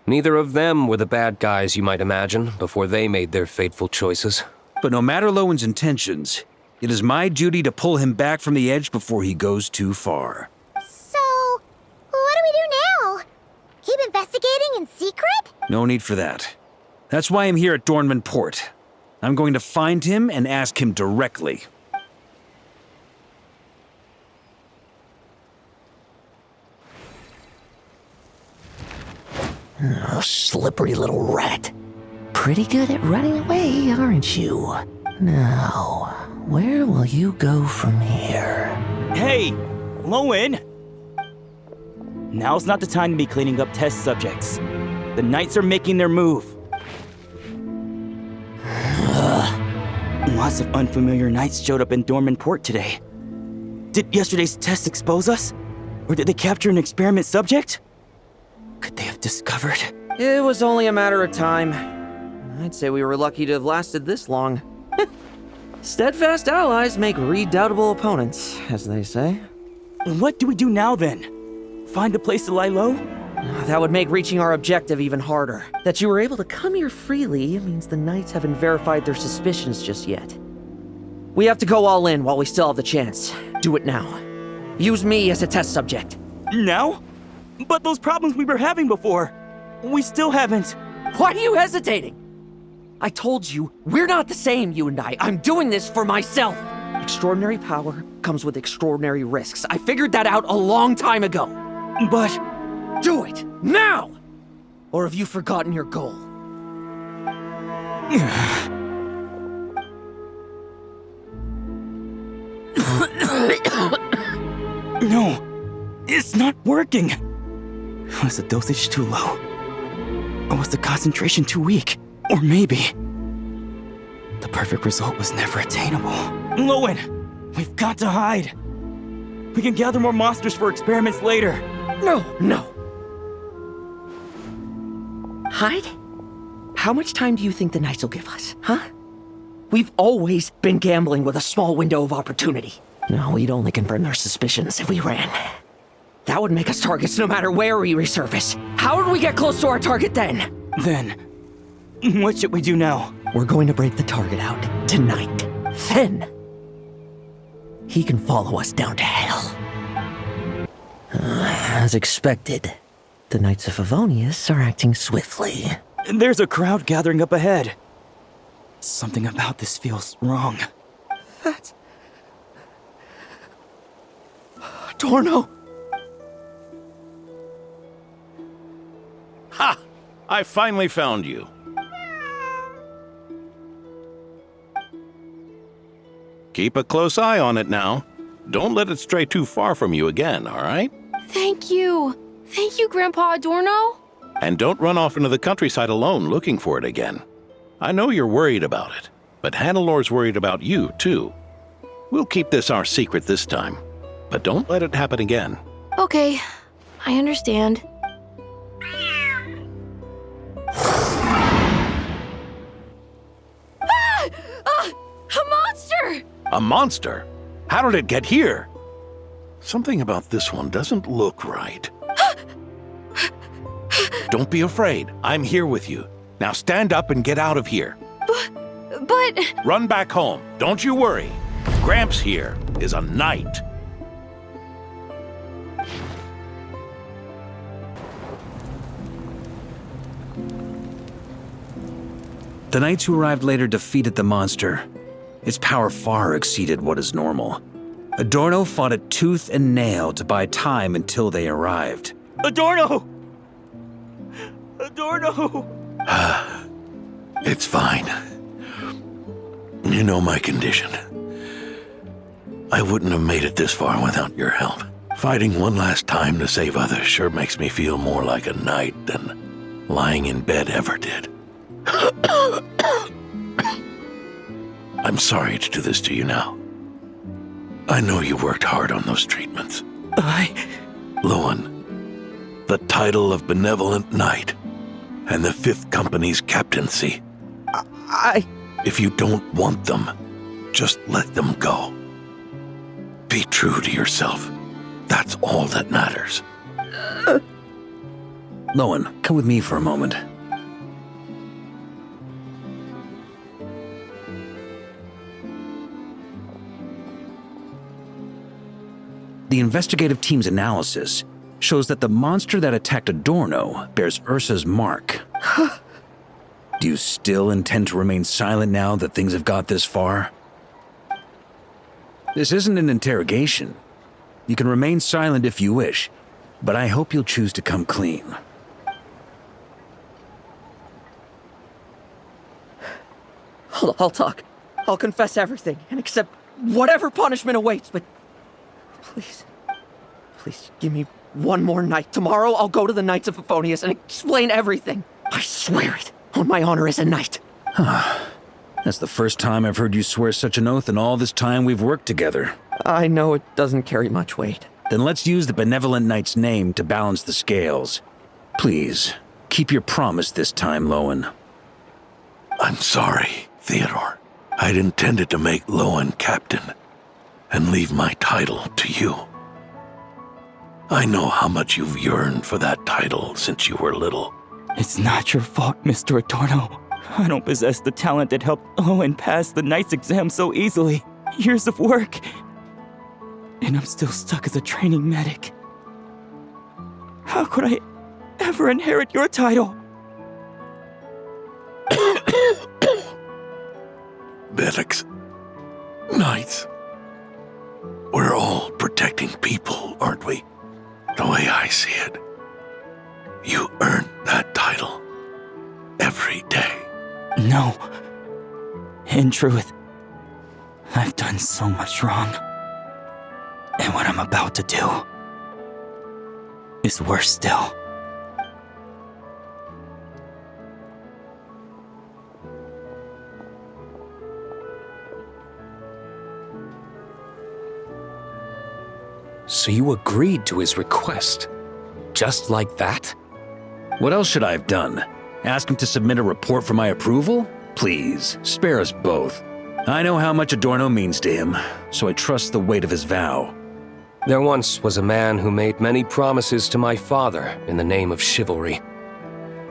neither of them were the bad guys you might imagine before they made their fateful choices. But no matter Lowen's intentions, it is my duty to pull him back from the edge before he goes too far. So, what do we do now? Keep investigating in secret? No need for that. That's why I'm here at Dornman Port. I'm going to find him and ask him directly. Oh, slippery little rat. Pretty good at running away, aren't you? Now, where will you go from here? Hey, Lohen! Now's not the time to be cleaning up test subjects. The Knights are making their move. Lots of unfamiliar Knights showed up in Dorman Port today. Did yesterday's test expose us? Or did they capture an experiment subject? Could they have discovered? It was only a matter of time. I'd say we were lucky to have lasted this long. Steadfast allies make redoubtable opponents, as they say. What do we do now then? Find a place to lie low? That would make reaching our objective even harder. That you were able to come here freely means the Knights haven't verified their suspicions just yet. We have to go all in while we still have the chance. Do it now. Use me as a test subject. Now? But those problems we were having before, we still haven't. Why are you hesitating? I told you, we're not the same, you and I. I'm doing this for myself. Extraordinary power comes with extraordinary risks. I figured that out a long time ago. But... do it, now! Or have you forgotten your goal? No, it's not working. Was the dosage too low? Or was the concentration too weak? Or maybe the perfect result was never attainable. Lohen, we've got to hide. We can gather more monsters for experiments later. No. Hide? How much time do you think the Knights will give us, huh? We've always been gambling with a small window of opportunity. No, we'd only confirm their suspicions if we ran. That would make us targets no matter where we resurface. How would we get close to our target then? What should we do now? We're going to break the target out tonight. Then, he can follow us down to hell. As expected, the Knights of Favonius are acting swiftly. There's a crowd gathering up ahead. Something about this feels wrong. That's... Adorno! Ha! I finally found you. Keep a close eye on it now. Don't let it stray too far from you again, all right? Thank you. Thank you, Grandpa Adorno. And don't run off into the countryside alone looking for it again. I know you're worried about it, but Hannelor's worried about you, too. We'll keep this our secret this time, but don't let it happen again. Okay, I understand. A monster! A monster? How did it get here? Something about this one doesn't look right. Don't be afraid. I'm here with you. Now stand up and get out of here. But... Run back home. Don't you worry. Gramps here is a knight. The knights who arrived later defeated the monster. Its power far exceeded what is normal. Adorno fought it tooth and nail to buy time until they arrived. Adorno! Adorno! It's fine. You know my condition. I wouldn't have made it this far without your help. Fighting one last time to save others sure makes me feel more like a knight than lying in bed ever did. I'm sorry to do this to you now. I know you worked hard on those treatments. Lohen, the title of Benevolent Knight and the Fifth Company's captaincy. If you don't want them, just let them go. Be true to yourself. That's all that matters. Lohen, come with me for a moment. The investigative team's analysis shows that the monster that attacked Adorno bears Ursa's mark. Do you still intend to remain silent now that things have got this far? This isn't an interrogation. You can remain silent if you wish, but I hope you'll choose to come clean. I'll talk. I'll confess everything and accept whatever punishment awaits, but please give me one more night. Tomorrow I'll go to the Knights of Favonius and explain everything. I swear it, on my honor as a knight. That's the first time I've heard you swear such an oath in all this time we've worked together. I know it doesn't carry much weight. Then let's use the Benevolent Knight's name to balance the scales. Please, keep your promise this time, Lohen. I'm sorry, Theodore. I'd intended to make Lohen captain and leave my title to you. I know how much you've yearned for that title since you were little. It's not your fault, Mr. Adorno. I don't possess the talent that helped Owen pass the knight's exam so easily. Years of work. And I'm still stuck as a training medic. How could I ever inherit your title? Medics, knights, we're all protecting people, aren't we? The way I see it, you earned that title every day. No. In truth, I've done so much wrong. And what I'm about to do is worse still. So you agreed to his request? Just like that? What else should I have done? Ask him to submit a report for my approval? Please, spare us both. I know how much Adorno means to him, so I trust the weight of his vow. There once was a man who made many promises to my father in the name of chivalry.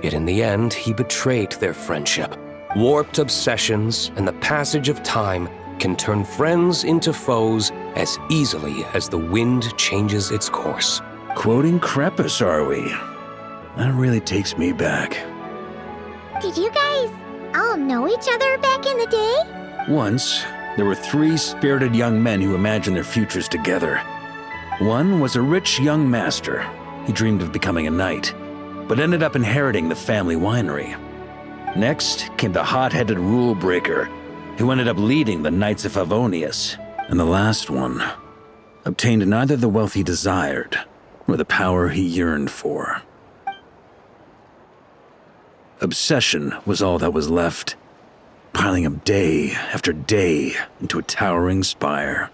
Yet in the end, he betrayed their friendship. Warped obsessions and the passage of time can turn friends into foes as easily as the wind changes its course. Quoting Crepus, are we? That really takes me back. Did you guys all know each other back in the day? Once, there were 3 spirited young men who imagined their futures together. One was a rich young master. He dreamed of becoming a knight, but ended up inheriting the family winery. Next came the hot-headed rule breaker, who ended up leading the Knights of Favonius. And the last one obtained neither the wealth he desired, nor the power he yearned for. Obsession was all that was left, piling up day after day into a towering spire.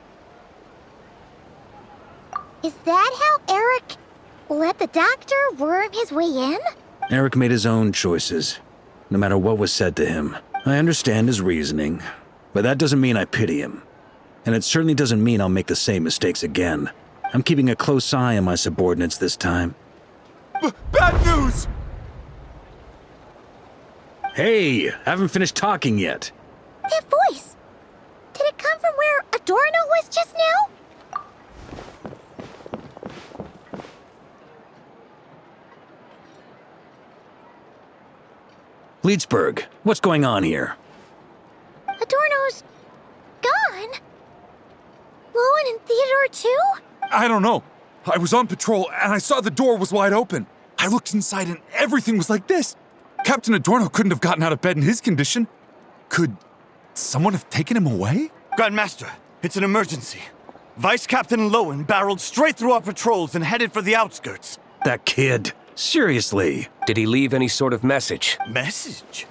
Is that how Eric let the doctor worm his way in? Eric made his own choices, no matter what was said to him. I understand his reasoning, but that doesn't mean I pity him. And it certainly doesn't mean I'll make the same mistakes again. I'm keeping a close eye on my subordinates this time. Bad news! Hey, haven't finished talking yet. That voice! Did it come from where Adorno was just now? Leedsburg, what's going on here? Adorno's gone? Lohen and Theodore too? I don't know. I was on patrol and I saw the door was wide open. I looked inside and everything was like this. Captain Adorno couldn't have gotten out of bed in his condition. Could someone have taken him away? Grandmaster, it's an emergency. Vice Captain Lohen barreled straight through our patrols and headed for the outskirts. That kid. Seriously. Did he leave any sort of message? Message?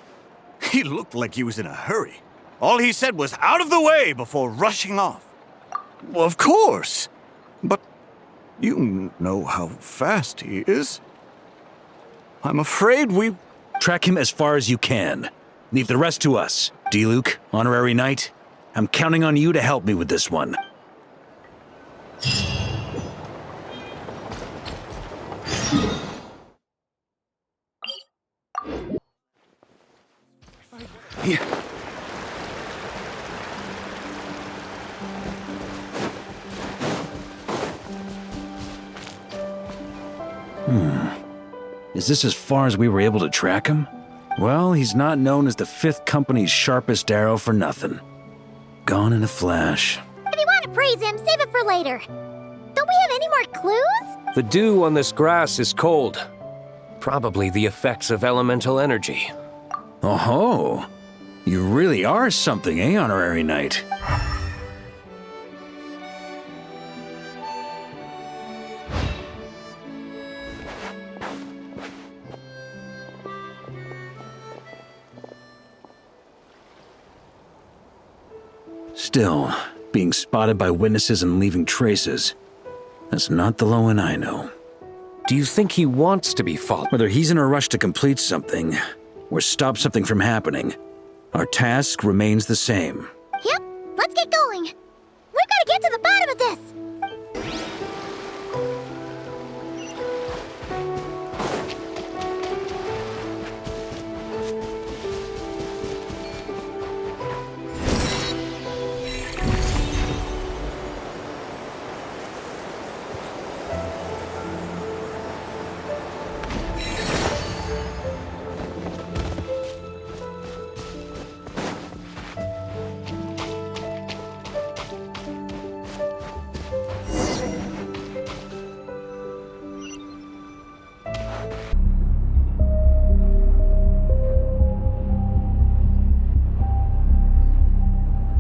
He looked like he was in a hurry. All he said was out of the way before rushing off. Well, of course. But you know how fast he is. I'm afraid we... Track him as far as you can. Leave the rest to us. D-Luke, honorary knight, I'm counting on you to help me with this one. Is this as far as we were able to track him? Well, he's not known as the 5th Company's sharpest arrow for nothing. Gone in a flash. If you want to praise him, save it for later. Don't we have any more clues? The dew on this grass is cold. Probably the effects of elemental energy. Oh-ho! You really are something, eh, honorary knight? Still, being spotted by witnesses and leaving traces, that's not the Lohen I know. Do you think he wants to be followed? Whether he's in a rush to complete something, or stop something from happening, our task remains the same. Yep, let's get going. We've got to get to the bottom of this.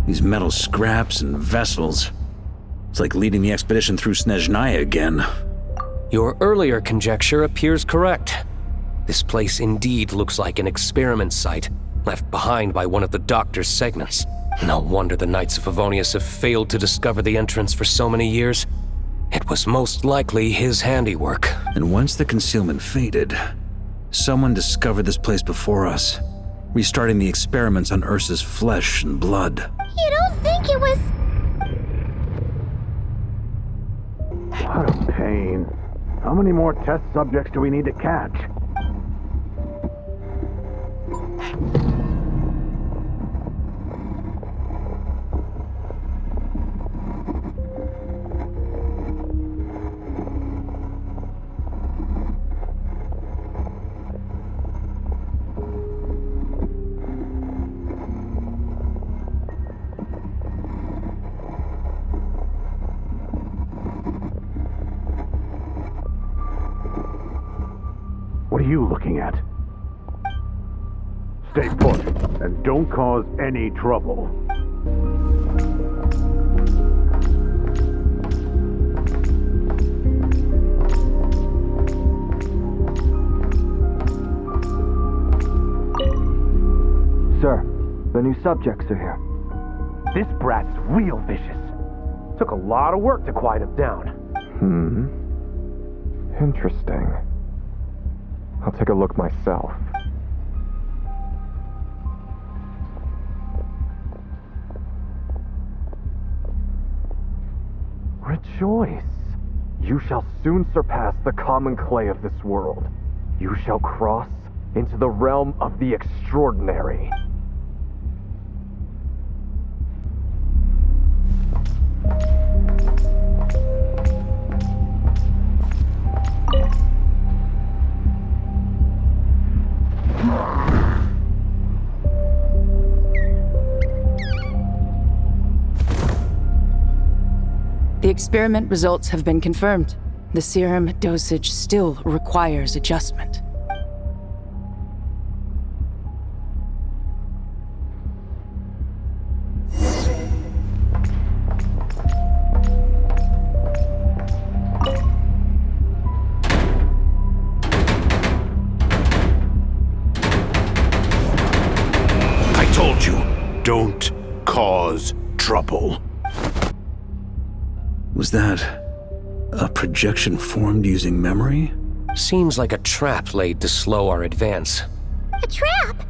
These metal scraps and vessels. It's like leading the expedition through Snezhnaya again. Your earlier conjecture appears correct. This place indeed looks like an experiment site, left behind by one of the Doctor's segments. No wonder the Knights of Favonius have failed to discover the entrance for so many years. It was most likely his handiwork. And once the concealment faded, someone discovered this place before us, restarting the experiments on Ursa's flesh and blood. You don't think it was... What a pain. How many more test subjects do we need to catch? you looking at? Stay put, and don't cause any trouble. Sir, the new subjects are here. This brat's real vicious. Took a lot of work to quiet him down. Interesting. I'll take a look myself. Rejoice! You shall soon surpass the common clay of this world. You shall cross into the realm of the extraordinary. The experiment results have been confirmed. The serum dosage still requires adjustment. I told you, don't cause trouble. Was that a projection formed using memory? Seems like a trap laid to slow our advance. A trap?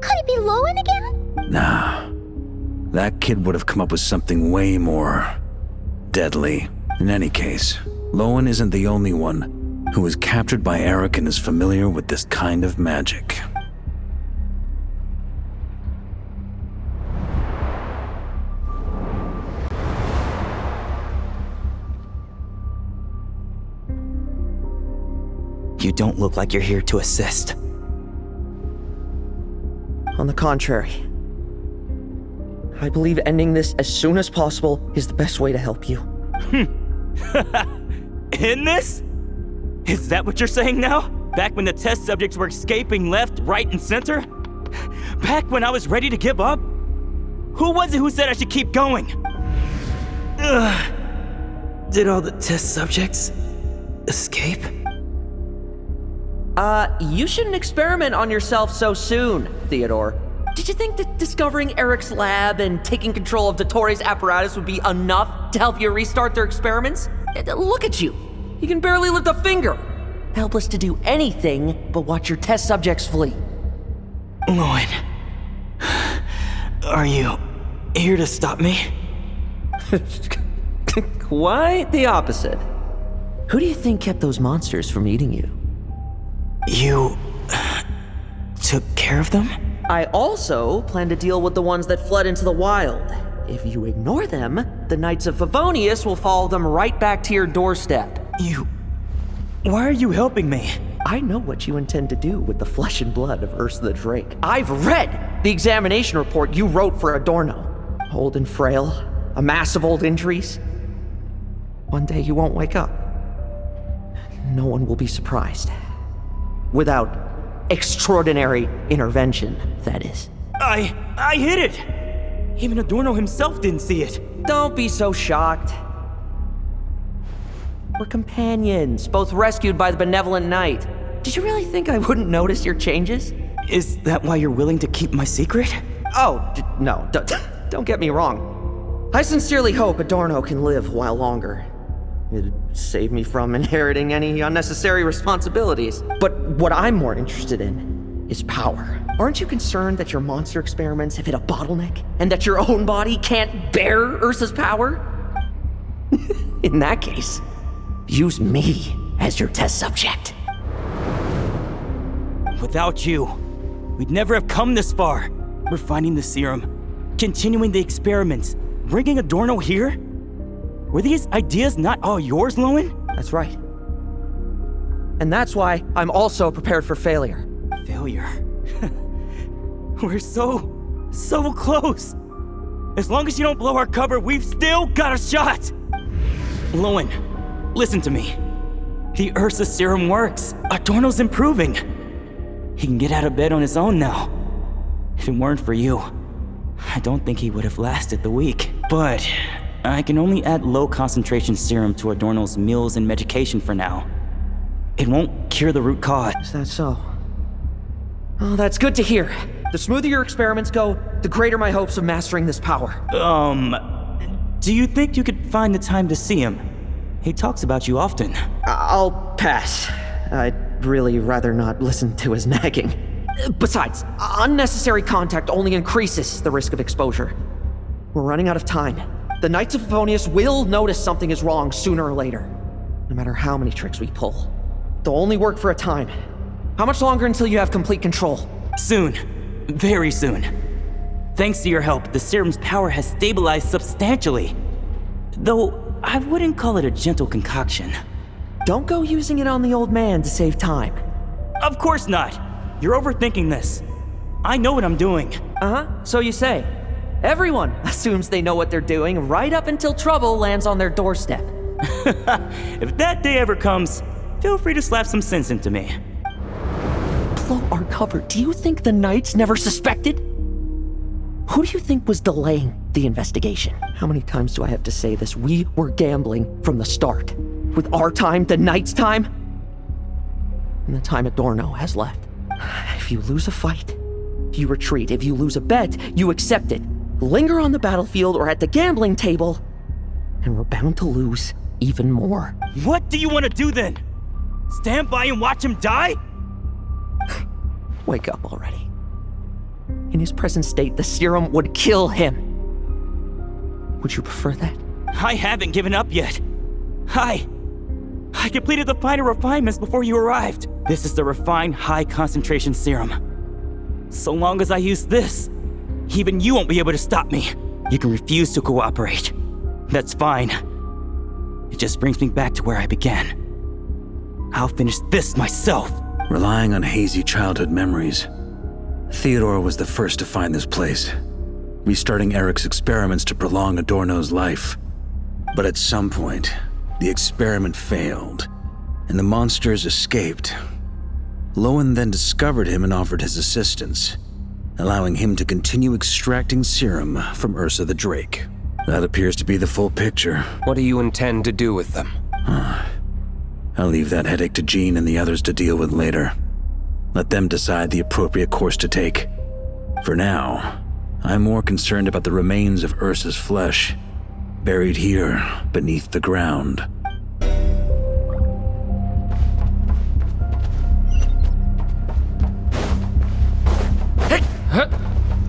Could it be Lohen again? Nah. That kid would have come up with something way more deadly. In any case, Lohen isn't the only one who was captured by Eric and is familiar with this kind of magic. You don't look like you're here to assist. On the contrary, I believe ending this as soon as possible is the best way to help you. In this? Is that what you're saying now? Back when the test subjects were escaping left, right, and center? Back when I was ready to give up? Who was it who said I should keep going? Ugh. Did all the test subjects escape? You shouldn't experiment on yourself so soon, Theodore. Did you think that discovering Eric's lab and taking control of Dottore apparatus would be enough to help you restart their experiments? Look at you. You can barely lift a finger. Helpless to do anything but watch your test subjects flee. Lohen, are you here to stop me? Quite the opposite. Who do you think kept those monsters from eating you? You took care of them? I also plan to deal with the ones that fled into the wild. If you ignore them, the Knights of Favonius will follow them right back to your doorstep. Why are you helping me? I know what you intend to do with the flesh and blood of Ursa the Drake. I've read the examination report you wrote for Adorno. Old and frail, a mass of old injuries. One day you won't wake up. No one will be surprised. Without extraordinary intervention, that is. I hid it! Even Adorno himself didn't see it. Don't be so shocked. We're companions, both rescued by the benevolent knight. Did you really think I wouldn't notice your changes? Is that why you're willing to keep my secret? Oh, no, don't get me wrong. I sincerely hope Adorno can live a while longer. It'd save me from inheriting any unnecessary responsibilities. But what I'm more interested in is power. Aren't you concerned that your monster experiments have hit a bottleneck and that your own body can't bear Ursa's power? In that case, use me as your test subject. Without you, we'd never have come this far. Refining the serum, continuing the experiments, bringing Adorno here? Were these ideas not all yours, Lohen? That's right. And that's why I'm also prepared for failure. Failure? We're so close. As long as you don't blow our cover, we've still got a shot. Lohen, listen to me. The Ursa serum works. Adorno's improving. He can get out of bed on his own now. If it weren't for you, I don't think he would have lasted the week. But I can only add low concentration serum to Adorno's meals and medication for now. It won't cure the root cause. Is that so? Oh, that's good to hear. The smoother your experiments go, the greater my hopes of mastering this power. Do you think you could find the time to see him? He talks about you often. I'll pass. I'd really rather not listen to his nagging. Besides, unnecessary contact only increases the risk of exposure. We're running out of time. The Knights of Favonius will notice something is wrong sooner or later, no matter how many tricks we pull. They'll only work for a time. How much longer until you have complete control? Soon. Very soon. Thanks to your help, the serum's power has stabilized substantially. Though, I wouldn't call it a gentle concoction. Don't go using it on the old man to save time. Of course not. You're overthinking this. I know what I'm doing. Uh-huh, so you say. Everyone assumes they know what they're doing right up until trouble lands on their doorstep. If that day ever comes, feel free to slap some sense into me. Blow our cover. Do you think the Knights never suspected? Who do you think was delaying the investigation? How many times do I have to say this? We were gambling from the start. With our time, the Knights' time, and the time Adorno has left. If you lose a fight, you retreat. If you lose a bet, you accept it. Linger on the battlefield or at the gambling table, and we're bound to lose even more. What do you want to do then? Stand by and watch him die? Wake up already. In his present state, the serum would kill him. Would you prefer that? I haven't given up yet. I completed the final refinements before you arrived. This is the refined high-concentration serum. So long as I use this, even you won't be able to stop me. You can refuse to cooperate. That's fine. It just brings me back to where I began. I'll finish this myself. Relying on hazy childhood memories, Theodore was the first to find this place, restarting Eric's experiments to prolong Adorno's life. But at some point, the experiment failed, and the monsters escaped. Lohen then discovered him and offered his assistance, allowing him to continue extracting serum from Ursa the Drake. That appears to be the full picture. What do you intend to do with them? I'll leave that headache to Jean and the others to deal with later. Let them decide the appropriate course to take. For now, I'm more concerned about the remains of Ursa's flesh, buried here beneath the ground.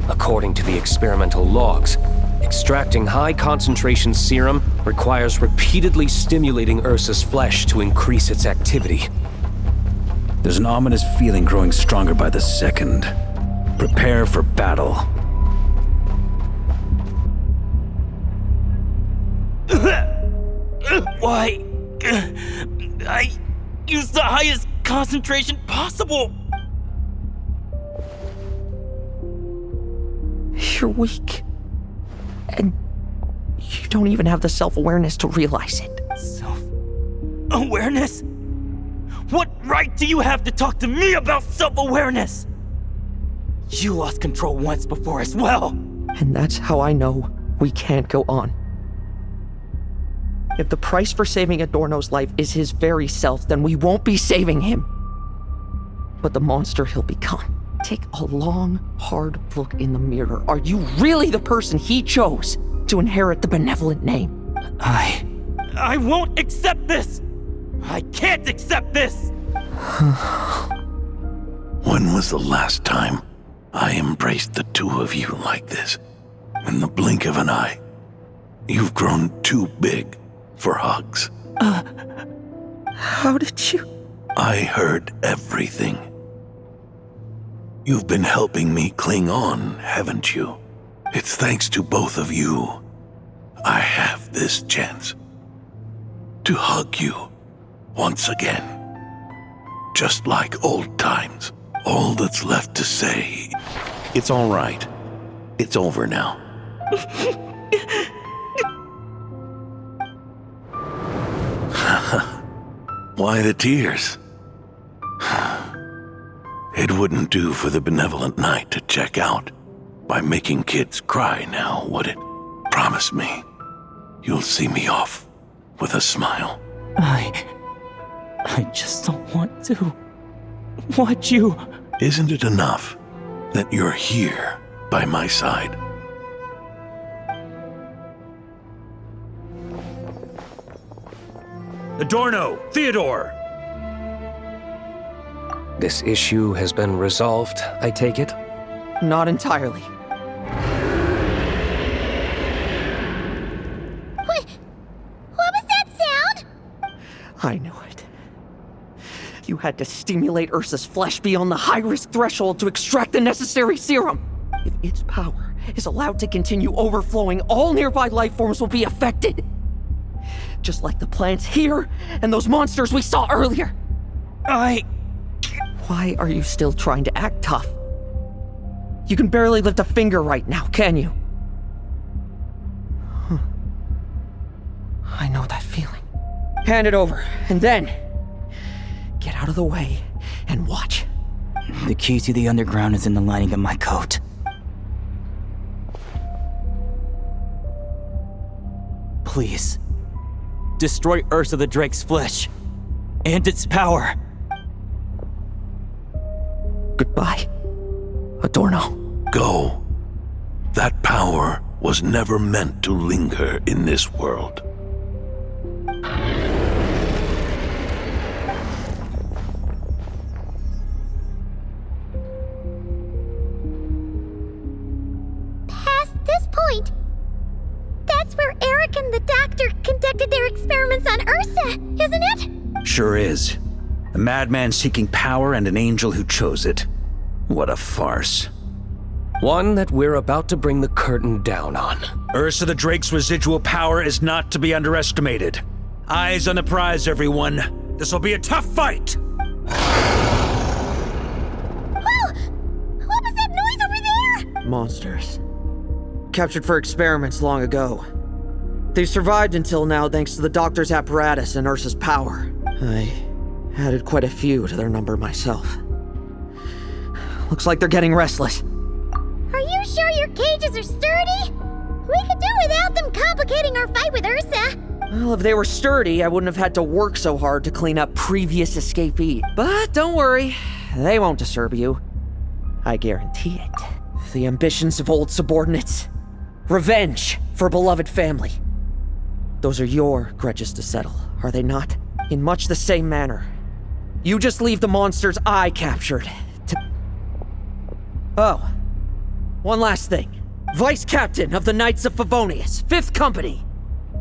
According to the experimental logs, extracting high-concentration serum requires repeatedly stimulating Ursa's flesh to increase its activity. There's an ominous feeling growing stronger by the second. Prepare for battle. Why? I used the highest concentration possible. You're weak. And you don't even have the self-awareness to realize it. Self-awareness? What right do you have to talk to me about self-awareness? You lost control once before as well. And that's how I know we can't go on. If the price for saving Adorno's life is his very self, then we won't be saving him, but the monster he'll become. Take a long, hard look in the mirror. Are you really the person he chose to inherit the benevolent name? I won't accept this! I can't accept this! When was the last time I embraced the two of you like this? In the blink of an eye. You've grown too big for hugs. How did you? I heard everything. You've been helping me cling on, haven't you? It's thanks to both of you I have this chance to hug you once again. Just like old times. All that's left to say, it's all right. It's over now. Why the tears? It wouldn't do for the benevolent knight to check out by making kids cry now, would it? Promise me, you'll see me off with a smile. I just don't want to watch you. Isn't it enough that you're here by my side? Adorno, Theodore! This issue has been resolved, I take it? Not entirely. What was that sound? I knew it. You had to stimulate Ursa's flesh beyond the high-risk threshold to extract the necessary serum. If its power is allowed to continue overflowing, all nearby life forms will be affected. Just like the plants here and those monsters we saw earlier. Why are you still trying to act tough? You can barely lift a finger right now, can you? I know that feeling. Hand it over, and then get out of the way and watch. The key to the underground is in the lining of my coat. Please, destroy Ursa the Drake's flesh and its power. Goodbye, Adorno. Go. That power was never meant to linger in this world. Past this point, that's where Eric and the doctor conducted their experiments on Ursa, isn't it? Sure is. A madman seeking power and an angel who chose it. What a farce. One that we're about to bring the curtain down on. Ursa the Drake's residual power is not to be underestimated. Eyes on the prize, everyone. This will be a tough fight! Whoa! What was that noise over there? Monsters. Captured for experiments long ago. They've survived until now thanks to the doctor's apparatus and Ursa's power. I added quite a few to their number myself. Looks like they're getting restless. Are you sure your cages are sturdy? We could do without them complicating our fight with Ursa. Well, if they were sturdy, I wouldn't have had to work so hard to clean up previous escapee. But don't worry, they won't disturb you. I guarantee it. The ambitions of old subordinates. Revenge for beloved family. Those are your grudges to settle, are they not? In much the same manner. You just leave the monsters I captured to... Oh, one last thing. Vice Captain of the Knights of Favonius, 5th Company,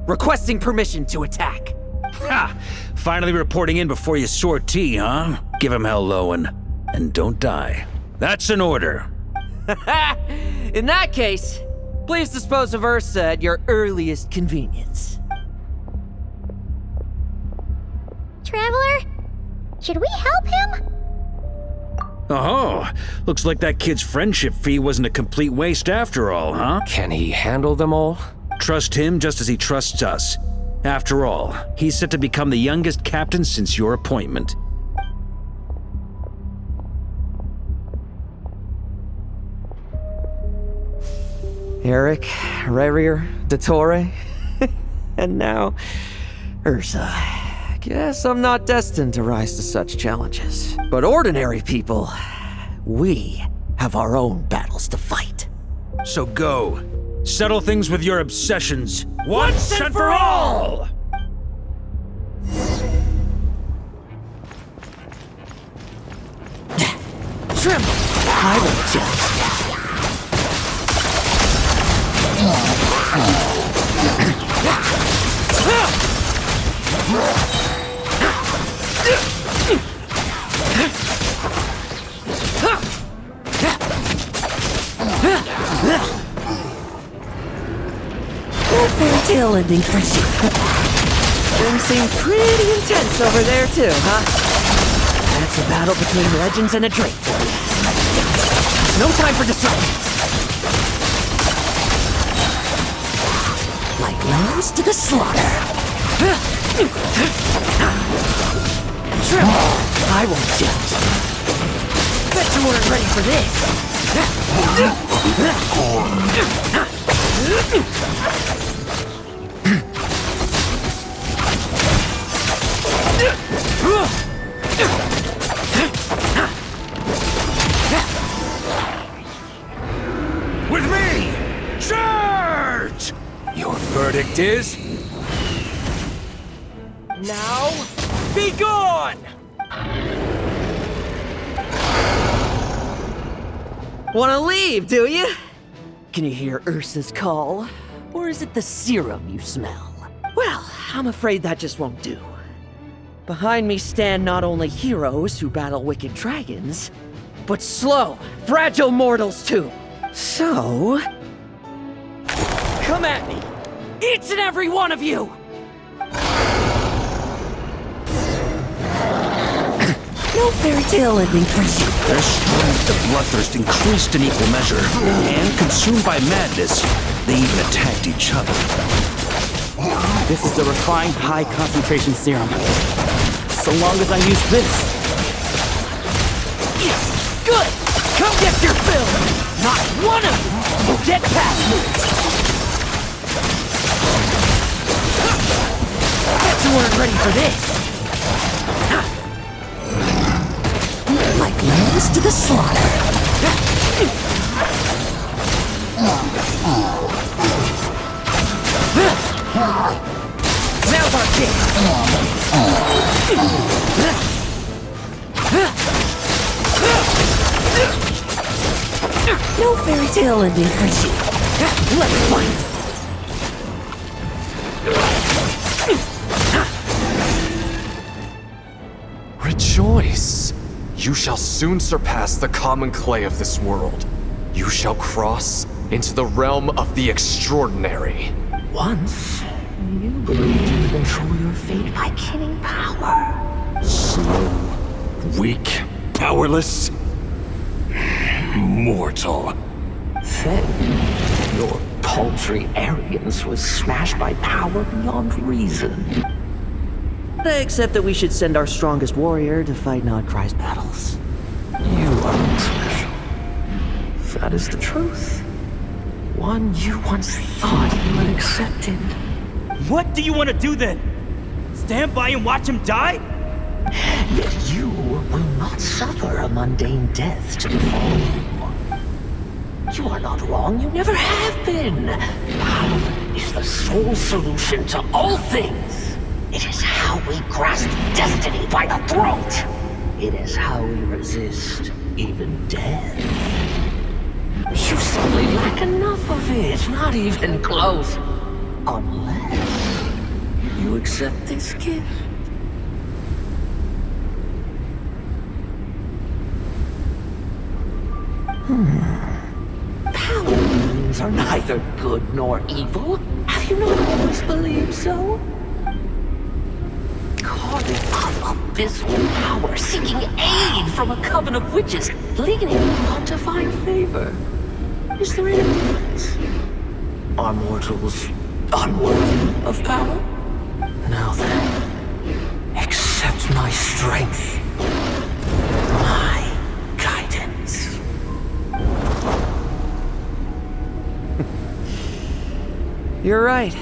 requesting permission to attack. Ha! Finally reporting in before you sortie, huh? Give him hell, Lohen. And don't die. That's an order. In that case, please dispose of Ursa at your earliest convenience. Traveler, should we help him? Oh, looks like that kid's friendship fee wasn't a complete waste after all, huh? Can he handle them all? Trust him just as he trusts us. After all, he's set to become the youngest captain since your appointment. Eric, Rerir, Dottore, and now Ursa. Guess I'm not destined to rise to such challenges. But ordinary people, we have our own battles to fight. So go. Settle things with your obsessions once and for all! Tremble! I won't judge. Fairy-tale ending for you. Things seem pretty intense over there too, huh? That's a battle between legends and a drake for you. No time for distractions. Like lambs to the slaughter. True. I won't judge. Bet you weren't ready for this. With me! Charge! Your verdict is... Now, be gone! Wanna leave, do you? Can you hear Ursa's call? Or is it the serum you smell? Well, I'm afraid that just won't do. Behind me stand not only heroes who battle wicked dragons, but slow, fragile mortals too. So... come at me! Each and every one of you! No fairy tale ending for you. Their strength and bloodthirst increased in equal measure, and consumed by madness, they even attacked each other. This is a refined high-concentration serum. So long as I use this. Yes! Good! Come get your fill! Not one of you will get past me! Bet you weren't ready for this! Like lambs to the slaughter. Now's our chance. No fairy tale ending for you. Let's fight. Rejoice! You shall soon surpass the common clay of this world. You shall cross into the realm of the extraordinary. Once, you believed you could control your fate by killing power. Slow, weak, powerless, mortal. Then, your paltry arrogance was smashed by power beyond reason. Except that we should send our strongest warrior to fight Nodcry's battles. You are special. That is the truth. One you once thought you had accepted. What do you want to do then? Stand by and watch him die? Yet you will not suffer a mundane death to befall you. You are not wrong, you never have been. Power is the sole solution to all things. It is how we grasp destiny by the throat. It is how we resist even death. You simply lack enough of it, not even close. Unless you accept this gift. Power means are neither good nor evil. Have you not always believed so? Carving up abysmal power, seeking aid from a coven of witches, leaning on to find favor. Is there any difference? Are mortals unworthy of power? Now then, accept my strength, my guidance. You're right.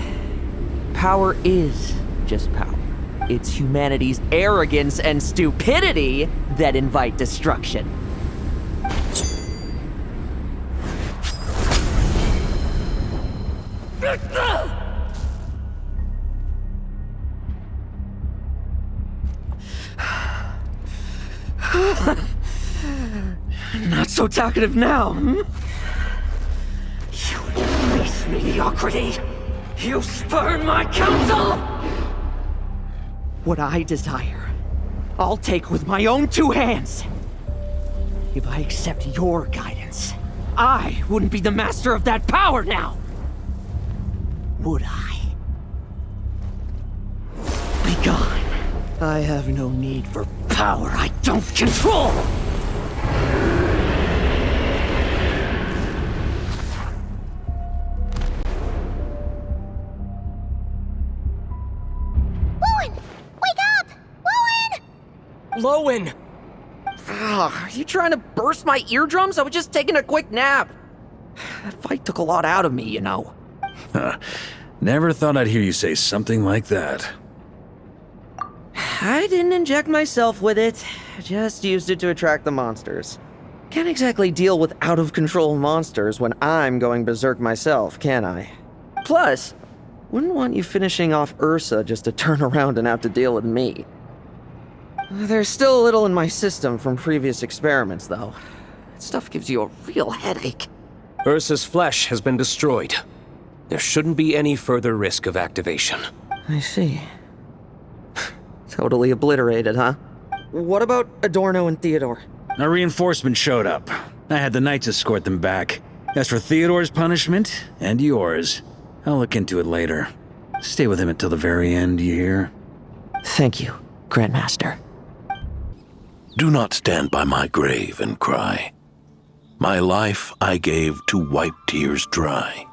Power is just power. It's humanity's arrogance and stupidity that invite destruction. Not so talkative now, hmm? You embrace mediocrity. You spurn my counsel. What I desire, I'll take with my own two hands. If I accept your guidance, I wouldn't be the master of that power now. Would I? Be gone. I have no need for power I don't control. Lohen! Wake up! Lohen! Lohen! Are you trying to burst my eardrums? I was just taking a quick nap. That fight took a lot out of me, you know. Never thought I'd hear you say something like that. I didn't inject myself with it. Just used it to attract the monsters. Can't exactly deal with out-of-control monsters when I'm going berserk myself, can I? Plus, wouldn't want you finishing off Ursa just to turn around and have to deal with me. There's still a little in my system from previous experiments, though. That stuff gives you a real headache. Ursa's flesh has been destroyed. There shouldn't be any further risk of activation. I see. Totally obliterated, huh? What about Adorno and Theodore? A reinforcement showed up. I had the Knights escort them back. As for Theodore's punishment, and yours, I'll look into it later. Stay with him until the very end, you hear? Thank you, Grandmaster. Do not stand by my grave and cry. My life I gave to wipe tears dry.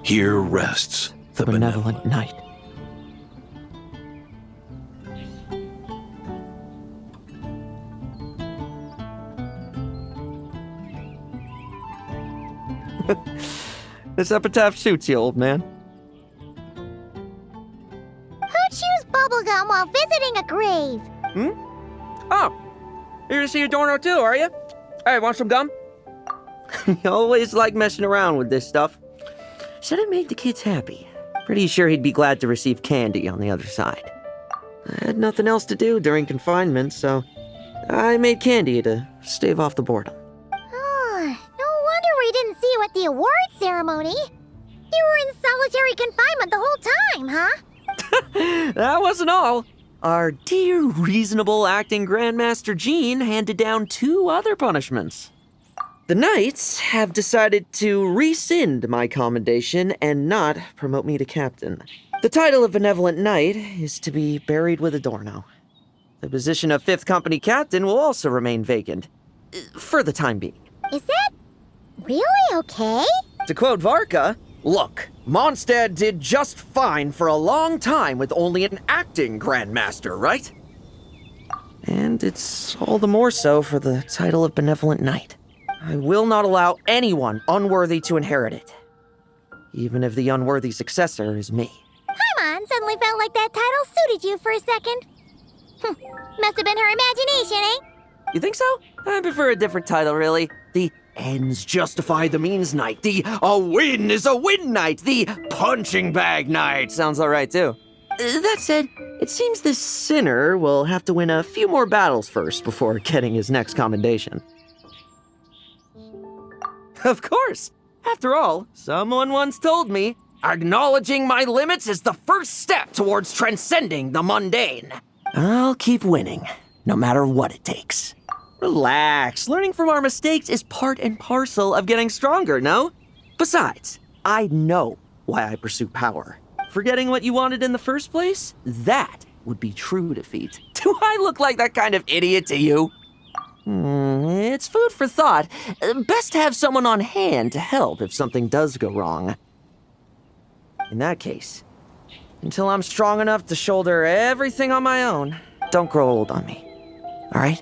Here rests the benevolent Knight. This epitaph suits you, old man. Who chews bubblegum while visiting a grave? Oh, you're to see Adorno too, are you? Hey, want some gum? You always like messing around with this stuff. Said it made the kids happy. Pretty sure he'd be glad to receive candy on the other side. I had nothing else to do during confinement, so I made candy to stave off the boredom. Oh, no wonder we didn't see you at the award ceremony. You were in solitary confinement the whole time, huh? That wasn't all. Our dear, reasonable acting Grandmaster Jean handed down 2 other punishments. The Knights have decided to rescind my commendation and not promote me to captain. The title of Benevolent Knight is to be buried with Adorno. The position of 5th Company Captain will also remain vacant, for the time being. Is that really okay? To quote Varka, look, Mondstadt did just fine for a long time with only an acting Grandmaster, right? And it's all the more so for the title of Benevolent Knight. I will not allow anyone unworthy to inherit it, even if the unworthy successor is me. Paimon suddenly felt like that title suited you for a second. Must have been her imagination, eh? You think so? I prefer a different title, really. The ends justify the means knight. The a win is a win knight. The punching bag knight sounds alright, too. That said, it seems this sinner will have to win a few more battles first before getting his next commendation. Of course! After all, someone once told me, acknowledging my limits is the first step towards transcending the mundane. I'll keep winning, no matter what it takes. Relax, learning from our mistakes is part and parcel of getting stronger, no? Besides, I know why I pursue power. Forgetting what you wanted in the first place? That would be true defeat. Do I look like that kind of idiot to you? It's food for thought. Best to have someone on hand to help if something does go wrong. In that case, until I'm strong enough to shoulder everything on my own, don't grow old on me. All right?